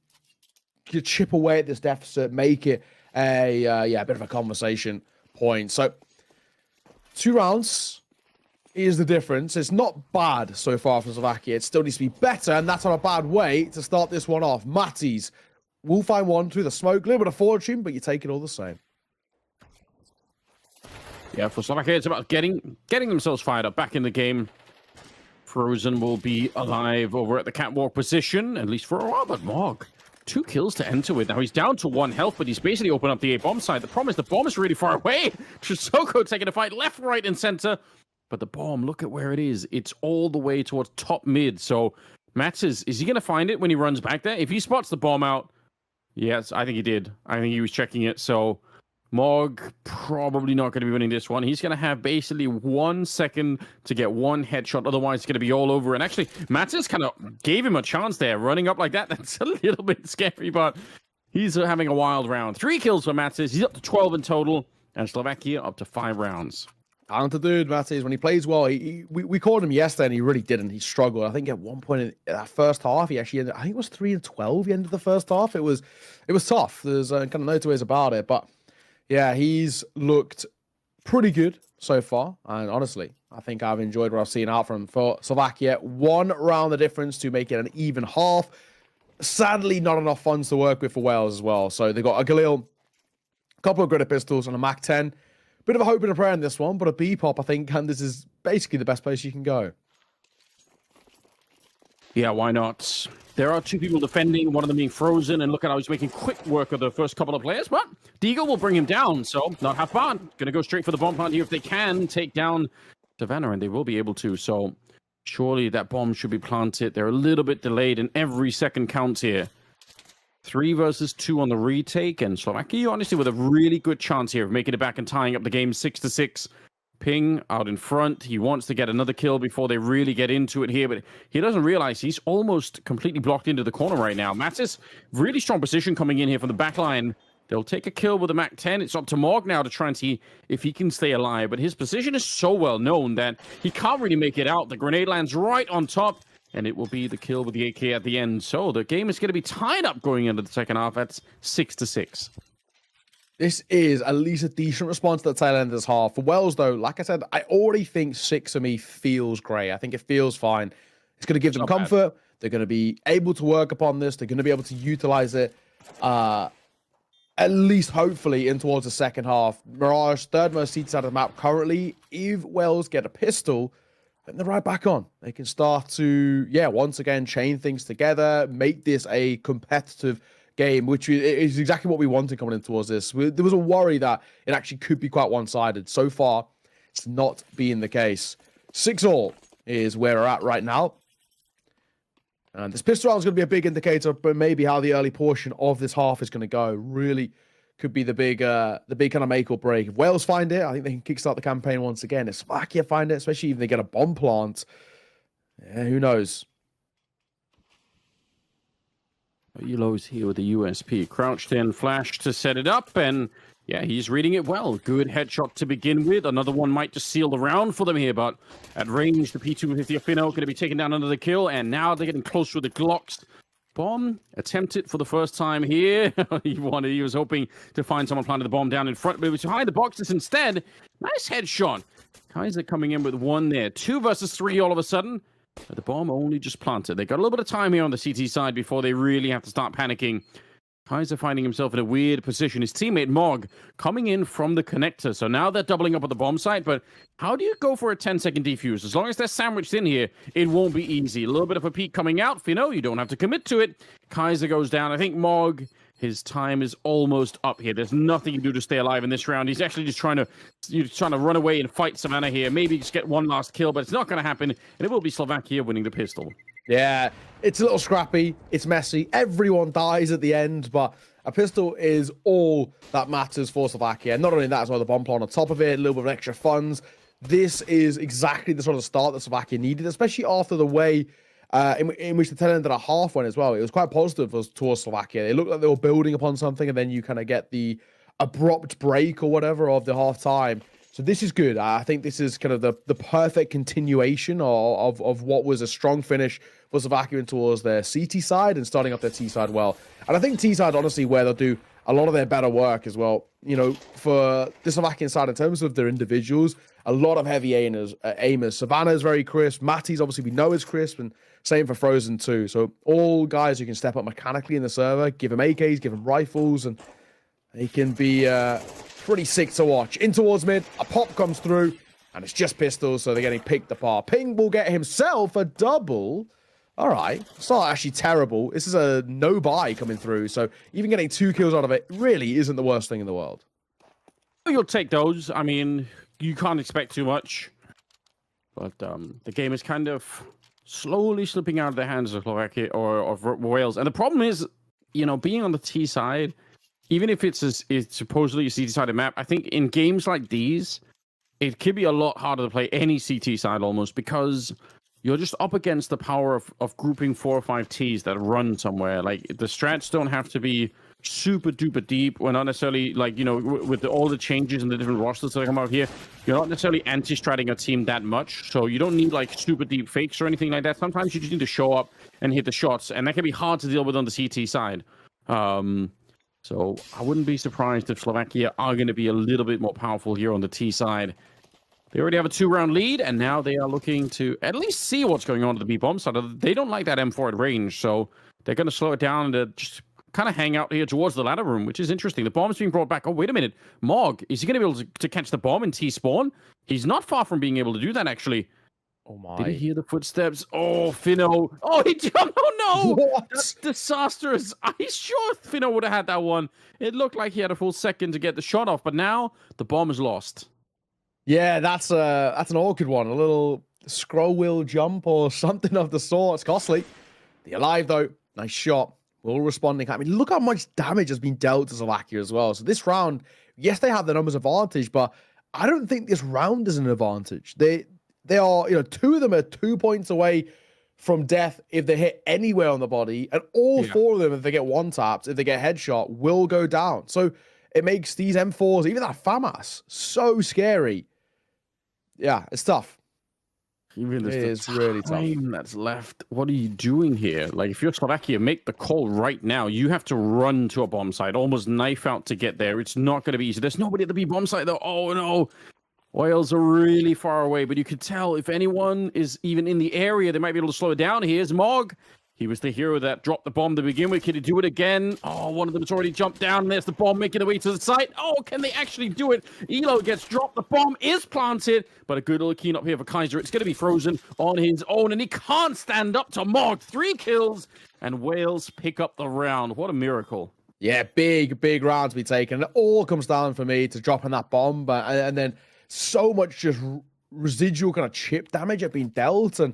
chip away at this deficit, make it a bit of a conversation point. So 2 rounds is the difference. It's not bad so far for Slovakia. It still needs to be better, and that's not a bad way to start this one off. Matties will find one through the smoke. A little bit of fortune, but you take it all the same. Yeah, for Slovakia, it's about getting themselves fired up back in the game. Frozen will be alive over at the catwalk position, at least for a while, but Morg, 2 kills to enter with. Now he's down to 1 health, but he's basically opened up the A-bomb side. The problem is the bomb is really far away. Trisoko taking a fight left, right, and center. But the bomb, look at where it is. It's all the way towards top mid. So Mats is he going to find it when he runs back there? If he spots the bomb out, yes, I think he did. I think he was checking it. So Morg probably not going to be winning this one. He's going to have basically 1 second to get 1 headshot. Otherwise, it's going to be all over. And actually, Mattis kind of gave him a chance there. Running up like that, that's a little bit scary, but he's having a wild round. 3 kills for Mattis. He's up to 12 in total. And Slovakia up to 5 rounds. Talented dude, Mattis. When he plays well, we called him yesterday, and he really didn't. He struggled. I think at one point in that first half, he actually ended, I think it was 3-12. He ended the first half. It was tough. There's kind of no two ways about it, but yeah, he's looked pretty good so far. And honestly, I think I've enjoyed what I've seen out from him. For Slovakia, 1 round the difference to make it an even half. Sadly, not enough funds to work with for Wales as well. So they've got a Galil, a couple of gritted pistols, and a Mac 10. Bit of a hope and a prayer in this one, but a B-pop, I think, and this is basically the best place you can go. Yeah, why not? There are two people defending, one of them being frozen, and look at how he's making quick work of the first couple of players, but Deagle will bring him down, so not half bad. Gonna go straight for the bomb plant here if they can take down Savannah, and they will be able to, so surely that bomb should be planted. They're a little bit delayed, and every second counts here. 3 versus 2 on the retake, and Slovakia, honestly, with a really good chance here of making it back and tying up the game 6-6. Ping out in front. He wants to get another kill before they really get into it here, but he doesn't realize he's almost completely blocked into the corner right now. Mattis, really strong position coming in here from the back line. They'll take a kill with the MAC-10. It's up to Morg now to try and see if he can stay alive, but his position is so well known that he can't really make it out. The grenade lands right on top, and it will be the kill with the AK at the end. So the game is going to be tied up going into the second half. That's 6-6. This is at least a decent response to the tail end of this half. For Wales, though, like I said, I already think 6 of me feels great. I think it feels fine. It's going to give them comfort. They're going to be able to work upon this. They're going to be able to utilize it, at least hopefully, in towards the second half. Mirage, third most seated side of the map currently. If Wales get a pistol, then they're right back on. They can start to, once again, chain things together, make this a competitive game, which is exactly what we wanted coming in towards this. There was a worry that it actually could be quite one-sided. So far, it's not been the case. 6-all is where we're at right now. And this pistol round is going to be a big indicator, but maybe how the early portion of this half is going to go. Really could be the big kind of make or break. If Wales find it, I think they can kickstart the campaign once again. If Slovakia find it, especially if they get a bomb plant, who knows? Elo's here with the USP. Crouched in, flash to set it up, and he's reading it well. Good headshot to begin with. Another one might just seal the round for them here, but at range, the P250 Afino going to be taking down another kill, and now they're getting close with the Glocks. Bomb attempted for the first time here. He was hoping to find someone planted the bomb down in front, but it was behind the boxes instead. Nice headshot. Kaiser coming in with 1 there. 2 versus 3 all of a sudden. But the bomb only just planted. They got a little bit of time here on the CT side before they really have to start panicking. Kaiser finding himself in a weird position. His teammate Mog coming in from the connector. So now they're doubling up at the bomb site. But how do you go for a 10-second defuse? As long as they're sandwiched in here, it won't be easy. A little bit of a peek coming out. Fino, you don't have to commit to it. Kaiser goes down. I think Mog, his time is almost up here. There's nothing you can do to stay alive in this round. He's actually just trying to run away and fight Savannah here. Maybe just get one last kill, but it's not going to happen. And it will be Slovakia winning the pistol. Yeah, it's a little scrappy. It's messy. Everyone dies at the end, but a pistol is all that matters for Slovakia. Not only that, as well, the bomb plant on top of it, a little bit of extra funds. This is exactly the sort of start that Slovakia needed, especially after the way in which the tail end of the half went as well. It was quite positive towards Slovakia. It looked like they were building upon something, and then you kind of get the abrupt break or whatever of the half time. So this is good. I think this is kind of the perfect continuation of what was a strong finish for Slovakia towards their CT side and starting up their T side well. And I think T side, honestly, where they'll do a lot of their better work as well. You know, for the Slovakian side, in terms of their individuals, a lot of heavy aimers. Savannah is very crisp. Matty's obviously we know is crisp, and same for Frozen too. So all guys who can step up mechanically in the server, give them AKs, give them rifles, and they can be pretty sick to watch. In towards mid, a pop comes through, and it's just pistols, so they're getting picked apart. Ping will get himself a double. All right, it's not actually terrible. This is a no-buy coming through, so even getting 2 kills out of it really isn't the worst thing in the world. You'll take those. I mean, you can't expect too much. But the game is kind of slowly slipping out of the hands of Slovakia or of Wales. And the problem is, you know, being on the T side, even if it's supposedly a CT sided map, I think in games like these, it could be a lot harder to play any CT side almost, because you're just up against the power of grouping 4 or 5 Ts that run somewhere. Like, the strats don't have to be super duper deep. We're not necessarily, like, you know, with all the changes and the different rosters that come out here, you're not necessarily anti-stratting a team that much. So you don't need, like, super deep fakes or anything like that. Sometimes you just need to show up and hit the shots, and that can be hard to deal with on the CT side. So I wouldn't be surprised if Slovakia are going to be a little bit more powerful here on the T side. They already have a 2-round lead, and now they are looking to at least see what's going on to the B-bomb side. They don't like that M4 at range, so they're going to slow it down and just kind of hang out here towards the ladder room, which is interesting. The bomb's being brought back. Oh, wait a minute. Mog, is he going to be able to catch the bomb in T-spawn? He's not far from being able to do that, actually. Oh my. Did he hear the footsteps? Oh, Finno. Oh, he jumped. Oh, no. What? That's disastrous. I'm sure Finno would have had that one. It looked like he had a full second to get the shot off, but now the bomb is lost. Yeah, that's an awkward one. A little scroll wheel jump or something of the sort. It's costly. The alive, though. Nice shot. Will responding. I mean, look how much damage has been dealt to Slovakia as well. So this round, yes, they have the numbers advantage, but I don't think this round is an advantage. They are, two of them are 2 points away from death if they hit anywhere on the body, and all four of them, if they get one tapped, if they get headshot, will go down. So it makes these M4s, even that FAMAS, so scary. Yeah, it's tough. Even it is really tough. That's left. What are you doing here? Like, if you're Slovakia, make the call right now. You have to run to a bomb site, almost knife out to get there. It's not going to be easy. There's nobody at the B bomb site, though. Oh, no. Wales are really far away, but you could tell if anyone is even in the area, they might be able to slow it down. Here's Mog. He was the hero that dropped the bomb to begin with. Can he do it again? Oh, one of them has already jumped down. And there's the bomb making the way to the site. Oh, can they actually do it? Elo gets dropped. The bomb is planted. But a good little keen up here for Kaiser. It's going to be frozen on his own. And he can't stand up to Mog. 3 kills. And Wales pick up the round. What a miracle. Yeah, big round to be taken. It all comes down for me to dropping that bomb. And then so much just residual kind of chip damage have been dealt. And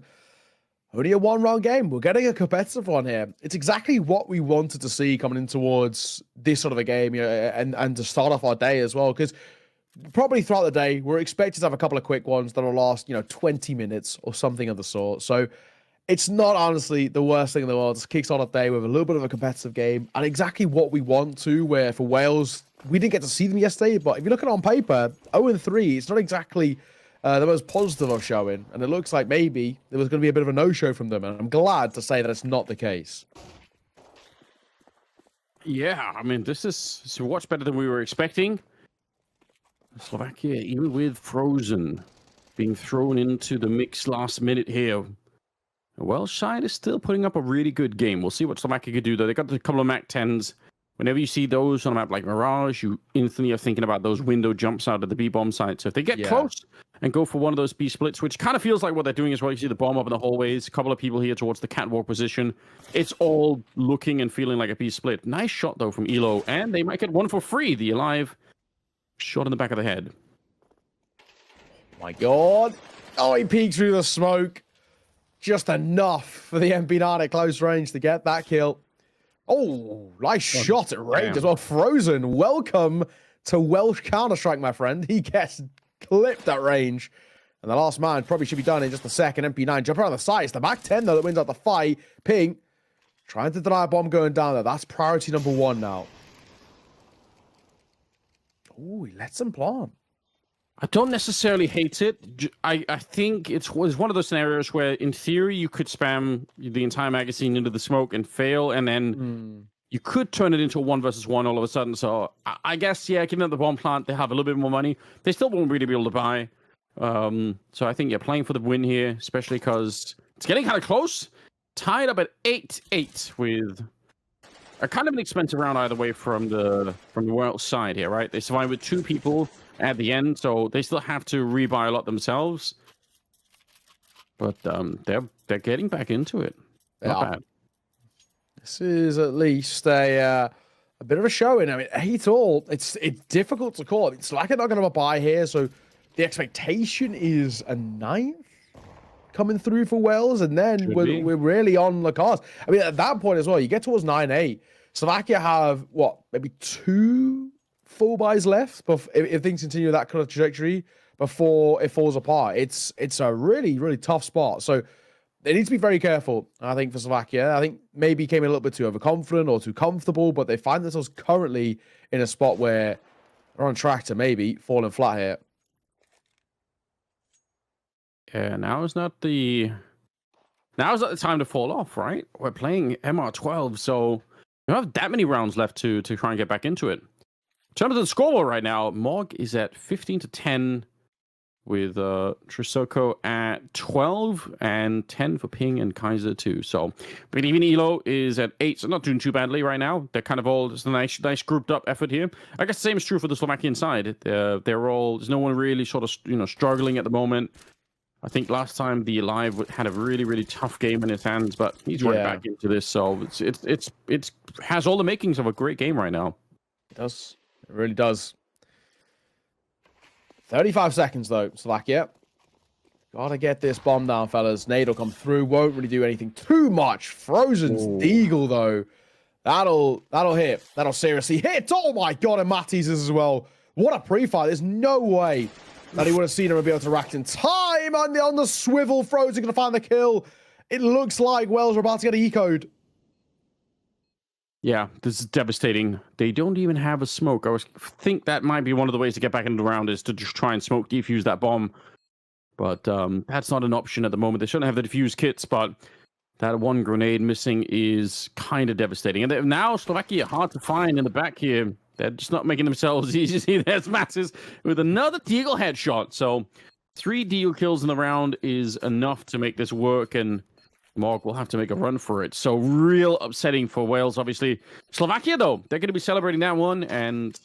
only a 1-round game. We're getting a competitive one here. It's exactly what we wanted to see coming in towards this sort of a game, and to start off our day as well. Because probably throughout the day, we're expected to have a couple of quick ones that'll last, 20 minutes or something of the sort. So it's not honestly the worst thing in the world. It kicks on a day with a little bit of a competitive game, and exactly what we want to. Where for Wales, we didn't get to see them yesterday, but if you look at it on paper, 0-3, it's not exactly the most positive of showing, and it looks like maybe there was going to be a bit of a no-show from them, and I'm glad to say that it's not the case. Yeah, I mean, this is so much better than we were expecting. Slovakia, even with Frozen being thrown into the mix last minute here, Welsh side is still putting up a really good game. We'll see what Slovakia could do, though. They got a couple of Mac 10s. Whenever you see those on a map like Mirage, you instantly are thinking about those window jumps out of the B bomb site. So if they get close and go for one of those B splits, which kind of feels like what they're doing as well. You see the bomb up in the hallways, a couple of people here towards the catwalk position. It's all looking and feeling like a B split. Nice shot, though, from Elo. And they might get one for free. The alive shot in the back of the head. My God. Oh, he peeked through the smoke. Just enough for the MP9 at close range to get that kill. Oh, nice shot at range as well. Frozen, welcome to Welsh Counter-Strike, my friend. He gets clipped at range. And the last man probably should be done in just a second. MP9 jump around the side. It's the Mac 10, though, that wins out the fight. Ping, trying to deny a bomb going down there. That's priority number 1 now. Oh, he lets him plant. I don't necessarily hate it. I think it was one of those scenarios where, in theory, you could spam the entire magazine into the smoke and fail, and then you could turn it into a 1-versus-1 all of a sudden. So I guess, yeah, given that the bomb plant, they have a little bit more money. They still won't really be able to buy. So I think, yeah, playing for the win here, especially because it's getting kind of close. Tied up at 8-8 with a kind of an expensive round either way from the Welsh side here, right? They survived with 2 people at the end, so they still have to rebuy a lot themselves. But they're getting back into it. Not bad. This is at least a bit of a showing. I mean, 8-all. It's difficult to call. It's like they're not going to buy here, so the expectation is a 9th coming through for Wales, and then we're really on the cards. I mean, at that point as well, you get towards 9-8. Slovakia have maybe 2 full buys left, but if things continue that kind of trajectory before it falls apart. It's a really, really tough spot. So they need to be very careful, I think, for Slovakia. I think maybe came in a little bit too overconfident or too comfortable, but they find themselves currently in a spot where they're on track to maybe falling flat here. Yeah, now's not the time to fall off, right? We're playing MR12, so we don't have that many rounds left to try and get back into it. In terms of the scoreboard right now, Mog is at 15-10 with Trisoko at 12 and 10 for Ping and Kaiser too. So, but even Elo is at 8, so not doing too badly right now. They're kind of all just a nice grouped up effort here. I guess the same is true for the Slovakian side. They're all, there's no one really sort of struggling at the moment. I think last time the Alive had a really tough game in his hands, but he's right back into this. So it's has all the makings of a great game right now. It does. It really does. 35 seconds though, Slovakia. Gotta get this bomb down, fellas. Nade will come through. Won't really do anything too much. Frozen's Deagle though. That'll hit. That'll seriously hit. Oh my god, and Matty's as well. What a pre-fire. There's no way that he would have seen him and be able to react in time. And on the swivel, Frozen gonna find the kill. It looks like Wells are about to get eco'd. Yeah, this is devastating. They don't even have a smoke. I think that might be one of the ways to get back into the round is to just try and smoke defuse that bomb. But that's not an option at the moment. They shouldn't have the defuse kits, but that one grenade missing is kind of devastating. And now Slovakia hard to find in the back here. They're just not making themselves easy. See, there's Masses with another Deagle headshot. So 3 Deagle kills in the round is enough to make this work, and Morg will have to make a run for it. So real upsetting for Wales, obviously. Slovakia, though, they're going to be celebrating that one. And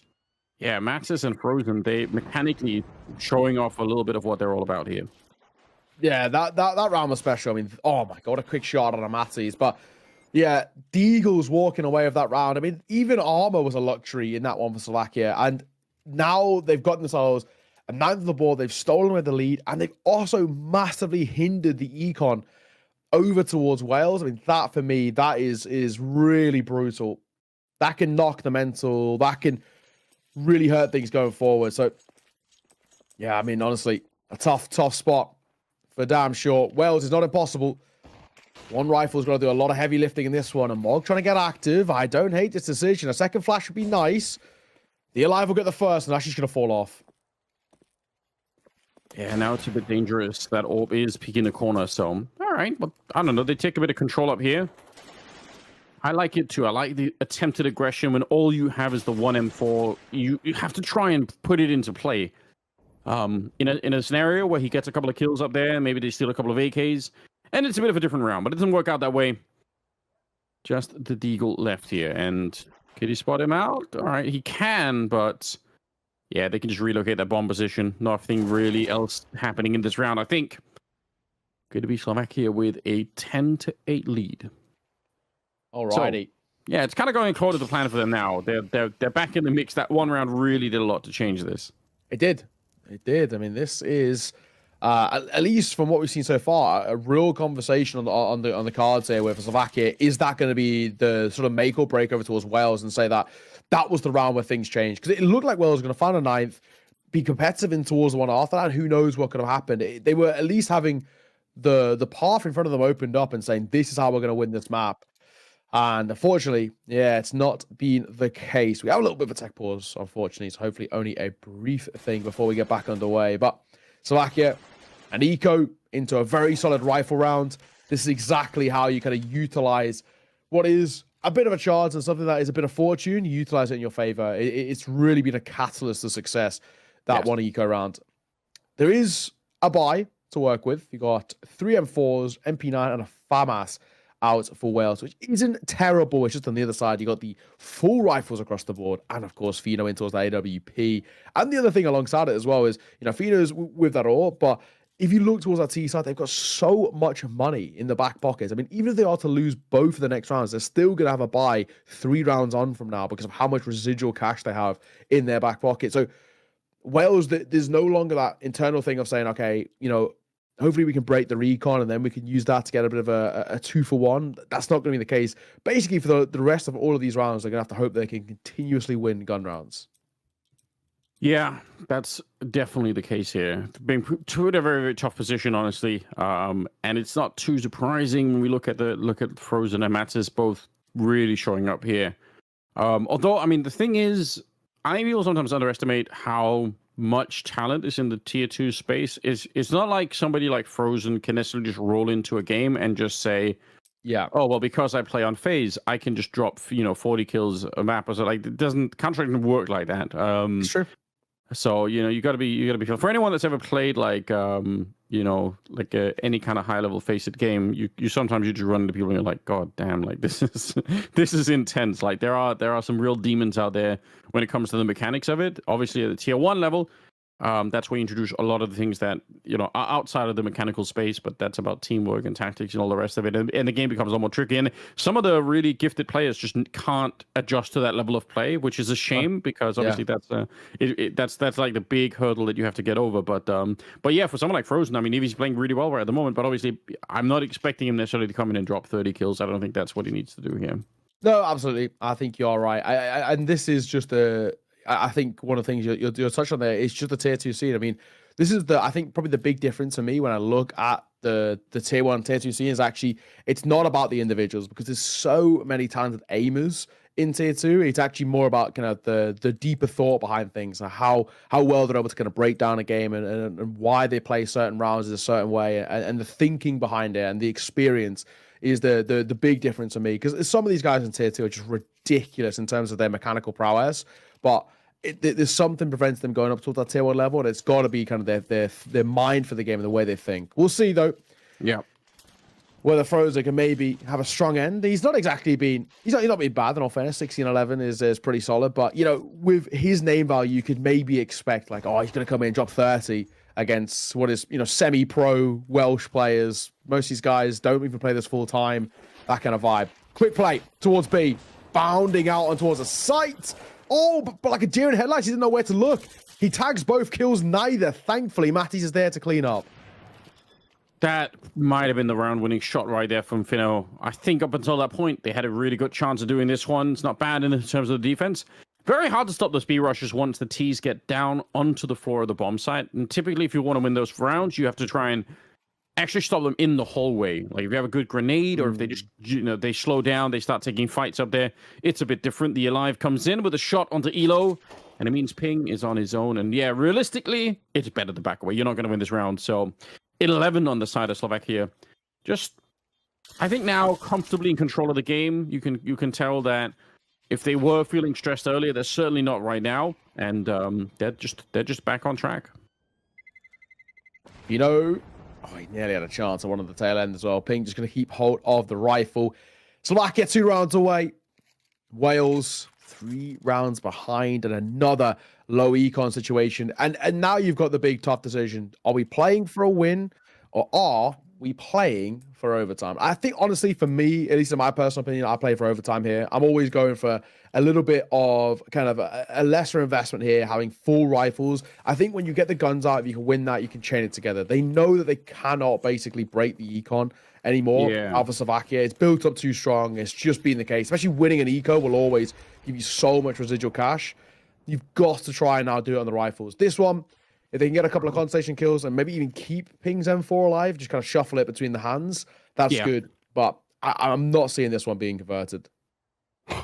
yeah, Maxis and Frozen, they mechanically showing off a little bit of what they're all about here. Yeah, that round was special. I mean, oh my god, a quick shot on a Matties. But yeah, Deagle's walking away with that round. I mean, even armor was a luxury in that one for Slovakia. And now they've gotten themselves a 9th of the board. They've stolen with the lead. And they've also massively hindered the econ over towards Wales. I mean, that for me, that is really brutal. That can knock the mental. That can really hurt things going forward. So, yeah, I mean, honestly, a tough spot for damn sure. Wales is not impossible. One rifle's got to do a lot of heavy lifting in this one. And Morg trying to get active. I don't hate this decision. A second flash would be nice. The Alive will get the first, and Ashley's going to fall off. Yeah, now it's a bit dangerous. That orb is peeking the corner, so all right. Well, I don't know. They take a bit of control up here. I like it too. I like the attempted aggression when all you have is the 1M4. You have to try and put it into play. In a scenario where he gets a couple of kills up there, maybe they steal a couple of AKs, and it's a bit of a different round, but it doesn't work out that way. Just the Deagle left here, and can he spot him out? All right, he can, but yeah, they can just relocate that bomb position. Nothing really else happening in this round. I think going to be Slovakia with a 10-8 lead. Alrighty. So, yeah, it's kind of going according to the plan for them now. They're back in the mix. That one round really did a lot to change this. It did. It did. I mean, this is at least from what we've seen so far, a real conversation on the cards here with Slovakia. Is that going to be the sort of make or break over towards Wales and say that was the round where things changed? Because it looked like Wales was going to find a 9th, be competitive in towards the one after that. Who knows what could have happened? They were at least having the path in front of them opened up and saying, this is how we're going to win this map. And unfortunately, yeah, it's not been the case. We have a little bit of a tech pause, unfortunately. So hopefully only a brief thing before we get back underway. But Slovakia, an eco into a very solid rifle round. This is exactly how you kind of utilize what is a bit of a chance and something that is a bit of fortune. You utilize it in your favor. It's really been a catalyst to success, that one eco round. There is a buy to work with. You got 3 M4s, MP9, and a FAMAS out for Wales, which isn't terrible. It's just on the other side, you got the full rifles across the board, and of course, Fino in towards the AWP. And the other thing alongside it as well is, Fino's with that all, but if you look towards that T side, they've got so much money in the back pockets. I mean, even if they are to lose both of the next rounds, they're still going to have a buy 3 rounds on from now because of how much residual cash they have in their back pocket. So Wales, there's no longer that internal thing of saying, okay, hopefully we can break the recon and then we can use that to get a bit of a 2-for-1. That's not going to be the case. Basically, for the rest of all of these rounds, they're going to have to hope they can continuously win gun rounds. Yeah, that's definitely the case here. Being put in a very, very tough position, honestly. And it's not too surprising when we look at Frozen and Mattis both really showing up here. Although, I mean, the thing is, I think people sometimes underestimate how much talent is in the tier 2 space. It's not like somebody like Frozen can necessarily just roll into a game and just say, oh, well, because I play on phase, I can just drop 40 kills a map or so. Like, can't work like that. It's true. So you got to be for anyone that's ever played like any kind of high level faceit game. You sometimes just run into people and you're like, God damn, like this is intense. Like there are some real demons out there when it comes to the mechanics of it. Obviously at the tier 1 level, That's where you introduce a lot of the things that, are outside of the mechanical space, but that's about teamwork and tactics and all the rest of it. And the game becomes a lot more tricky. And some of the really gifted players just can't adjust to that level of play, which is a shame because obviously that's like the big hurdle that you have to get over. But yeah, for someone like Frozen, I mean, Eevee's playing really well right at the moment, but obviously I'm not expecting him necessarily to come in and drop 30 kills. I don't think that's what he needs to do here. No, absolutely. I think you're right. And this is just I think one of the things you're touching on there is just the tier 2 scene. I mean, this is I think probably the big difference for me when I look at the tier 1, tier 2 scene is actually, it's not about the individuals because there's so many talented aimers in tier 2. It's actually more about kind of the deeper thought behind things and how well they're able to kind of break down a game and why they play certain rounds in a certain way and the thinking behind it and the experience is the big difference for me, because some of these guys in tier 2 are just ridiculous in terms of their mechanical prowess, but there's something prevents them going up to that tier 1 level, and it's got to be kind of their mind for the game and the way they think. We'll see though. Yeah. Whether Frozen can maybe have a strong end. He's not been bad, in all fairness. 16-11 is pretty solid, but with his name value, you could maybe expect like, oh, he's going to come in and drop 30 against what is semi-pro Welsh players. Most of these guys don't even play this full time. That kind of vibe. Quick play towards B, bounding out on towards a site. Oh, but like a deer in headlights, he didn't know where to look. He tags both kills, neither. Thankfully, Matties is there to clean up. That might have been the round-winning shot right there from Finno. I think up until that point, they had a really good chance of doing this one. It's not bad in terms of the defense. Very hard to stop those B rushes once the T's get down onto the floor of the bomb site. And typically, if you want to win those rounds, you have to try and actually stop them in the hallway. Like if you have a good grenade, or if they just, they slow down, they start taking fights up there, it's a bit different. The Alive comes in with a shot onto Elo, and it means Ping is on his own. And yeah, realistically, it's better to back away. You're not going to win this round. So 11 on the side of Slovakia. Just, I think now comfortably in control of the game. You can tell that if they were feeling stressed earlier, they're certainly not right now, and they're just back on track. Oh, he nearly had a chance on one of the tail end as well. Ping just going to keep hold of the rifle. Slovakia 2 rounds away. Wales 3 rounds behind, and another low econ situation. And now you've got the big tough decision: are we playing for a win, or are we playing for overtime? I think, honestly, for me, at least in my personal opinion, I play for overtime here. I'm always going for a little bit of kind of a lesser investment here, having full rifles. I think when you get the guns out, if you can win that, you can chain it together. They know that they cannot basically break the econ anymore. Alpha Slovakia, it's built up too strong. It's just been the case. Especially winning an eco will always give you so much residual cash. You've got to try and now do it on the rifles. This one, if they can get a couple of concentration kills and maybe even keep Ping's M4 alive, just kind of shuffle it between the hands, that's good. But I'm not seeing this one being converted.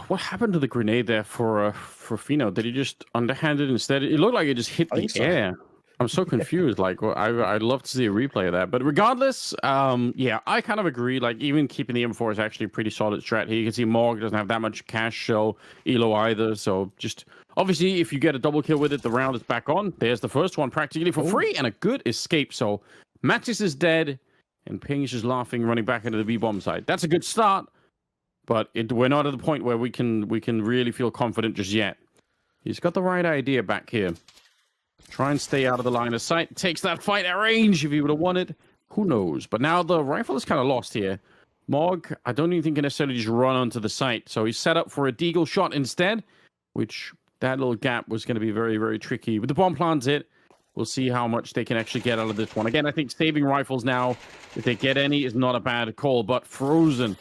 What happened to the grenade there for Finno? Did he just underhand it instead? It looked like it just hit the air. I'm so confused. Like, I'd love to see a replay of that. But regardless, yeah, I kind of agree. Like, even keeping the M4 is actually a pretty solid strat here. You can see Morg doesn't have that much cash, so Elo either. So just, obviously, if you get a double kill with it, the round is back on. There's the first one practically for free, and a good escape. So Mattis is dead, and Ping is just laughing, running back into the B-bomb side. That's a good start, but we're not at the point where we can really feel confident just yet. He's got the right idea back here. Try and stay out of the line of sight. Takes that fight at range if he would have won it. Who knows? But now the rifle is kind of lost here. Morg, I don't even think can necessarily just run onto the site. So he's set up for a deagle shot instead, which that little gap was going to be very, very tricky. With the bomb plants hit, we'll see how much they can actually get out of this one. Again, I think saving rifles now, if they get any, is not a bad call. But Frozen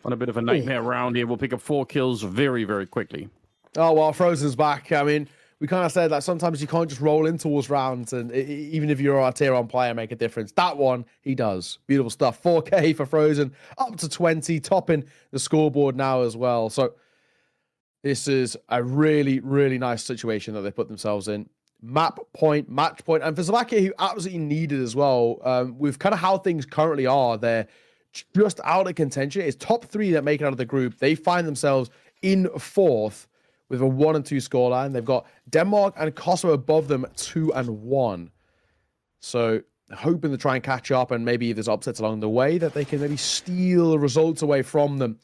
on a bit of a nightmare round here. We'll pick up 4 kills very, very quickly. Oh, well, Frozen's back. I mean, we kind of said that sometimes you can't just roll in towards rounds, and even if you're a tier 1 player, make a difference. That one, he does. Beautiful stuff. 4K for Frozen, up to 20, topping the scoreboard now as well. So this is a really, really nice situation that they put themselves in. Match point, and for Slovakia, who absolutely needed as well, with kind of how things currently are, they're just out of contention. It's top 3 that make it out of the group. They find themselves in 4th with a 1 and 2 scoreline. They've got Denmark and Kosovo above them 2 and 1. So hoping to try and catch up, and maybe if there's upsets along the way, that they can maybe steal results away from them.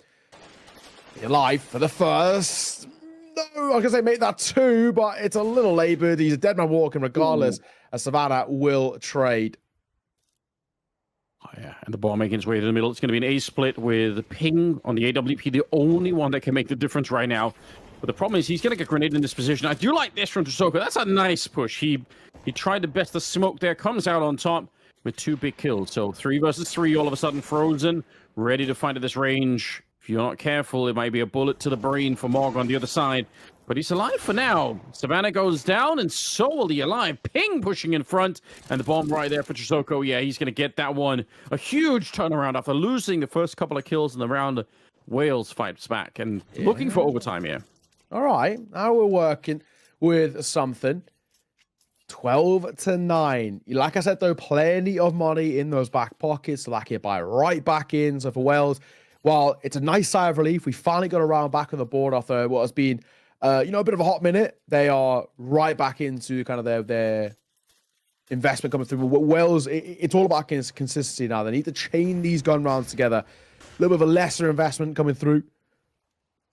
Alive for the first. no, I was going to say make that 2, but it's a little labored. He's a dead man walking regardless. As Savannah will trade. Oh, yeah, and the ball making its way to the middle. It's going to be an A split with Ping on the AWP, the only one that can make the difference right now. But the problem is he's going to get grenaded in this position. I do like this from Trisoko. That's a nice push. He tried to best the smoke there, comes out on top with 2 big kills. So 3 versus 3, all of a sudden frozen, ready to find at this range. If you're not careful, it might be a bullet to the brain for Morg on the other side. But he's alive for now. Savannah goes down, and so will he alive. Ping pushing in front, and the bomb right there for Trisoko. Yeah, he's going to get that one. A huge turnaround after losing the first couple of kills in the round. Wales fights back and looking for overtime here. All right, now we're working with something. 12-9. Like I said, though, plenty of money in those back pockets. Slovakia buy right back in. So for Wales, while it's a nice sigh of relief, we finally got around back on the board after what has been, a bit of a hot minute. They are right back into kind of their investment coming through. But Wales, it's all about consistency now. They need to chain these gun rounds together. A little bit of a lesser investment coming through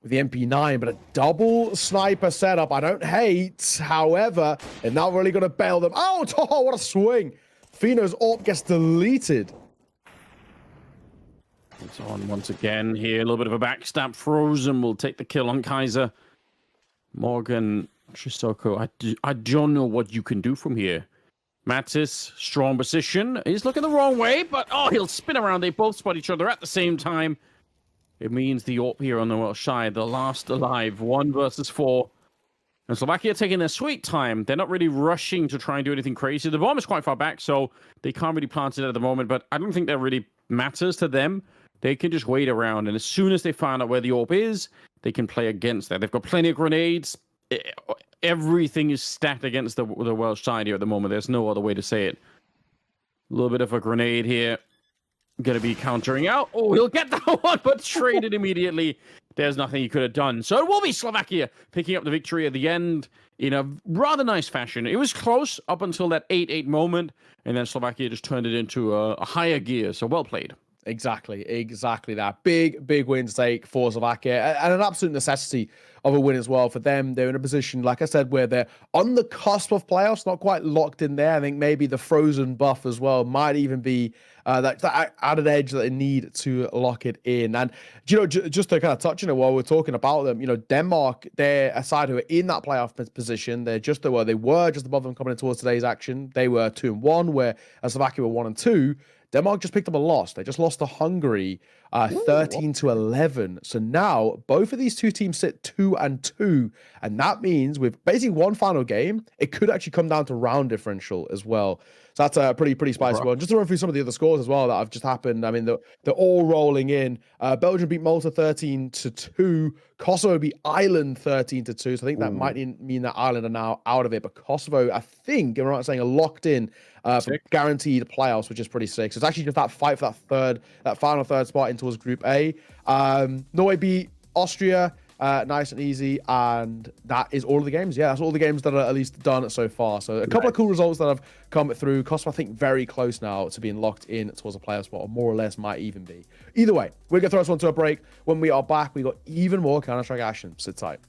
with the MP9, but a double sniper setup I don't hate. However, they're not really going to bail them out. Oh, what a swing. Fino's AWP gets deleted. It's on once again here. A little bit of a backstab. Frozen will take the kill on Kaiser. Morgan, Trisoko, I don't know what you can do from here. Mattis, strong position. He's looking the wrong way, but he'll spin around. They both spot each other at the same time. It means the AWP here on the Welsh side, the last alive, 1 versus 4. And Slovakia taking their sweet time. They're not really rushing to try and do anything crazy. The bomb is quite far back, so they can't really plant it at the moment, but I don't think that really matters to them. They can just wait around, and as soon as they find out where the AWP is, they can play against that. They've got plenty of grenades. Everything is stacked against the Welsh side here at the moment. There's no other way to say it. A little bit of a grenade here. Going to be countering out. Oh, he'll get that one, but traded immediately. There's nothing he could have done. So it will be Slovakia picking up the victory at the end in a rather nice fashion. It was close up until that 8-8 moment, and then Slovakia just turned it into a higher gear. So well played. Exactly that. Big win to take for Slovakia, and an absolute necessity of a win as well for them. They're in a position, like I said, where they're on the cusp of playoffs, not quite locked in there. I think maybe the frozen buff as well might even be that added edge that they need to lock it in. And just to kind of touch on it while we're talking about them, Denmark, they're a side who are in that playoff position. They're they were just above them coming in towards today's action. They were 2-1, where Slovakia were 1-2. Denmark just picked up a loss. They just lost to Hungary 13-11. So now both of these two teams sit 2-2. And that means with basically one final game, it could actually come down to round differential as well. So that's a pretty spicy one. Just to run through some of the other scores as well that have just happened. I mean, they're all rolling in. Belgium beat Malta 13-2. Kosovo beat Ireland 13-2. So I think that might mean that Ireland are now out of it. But Kosovo, I think, if I'm not saying, are locked in for guaranteed playoffs, which is pretty sick. So it's actually just that fight for that final third spot in towards Group A. Norway beat Austria. Nice and easy, and that is all of the games. Yeah, that's all the games that are at least done so far. So a couple of cool results that have come through. Kosovo, I think, very close now to being locked in towards a playoff spot, or more or less might even be. Either way, we're going to throw this one to a break. When we are back, we got even more Counter-Strike action. Sit tight.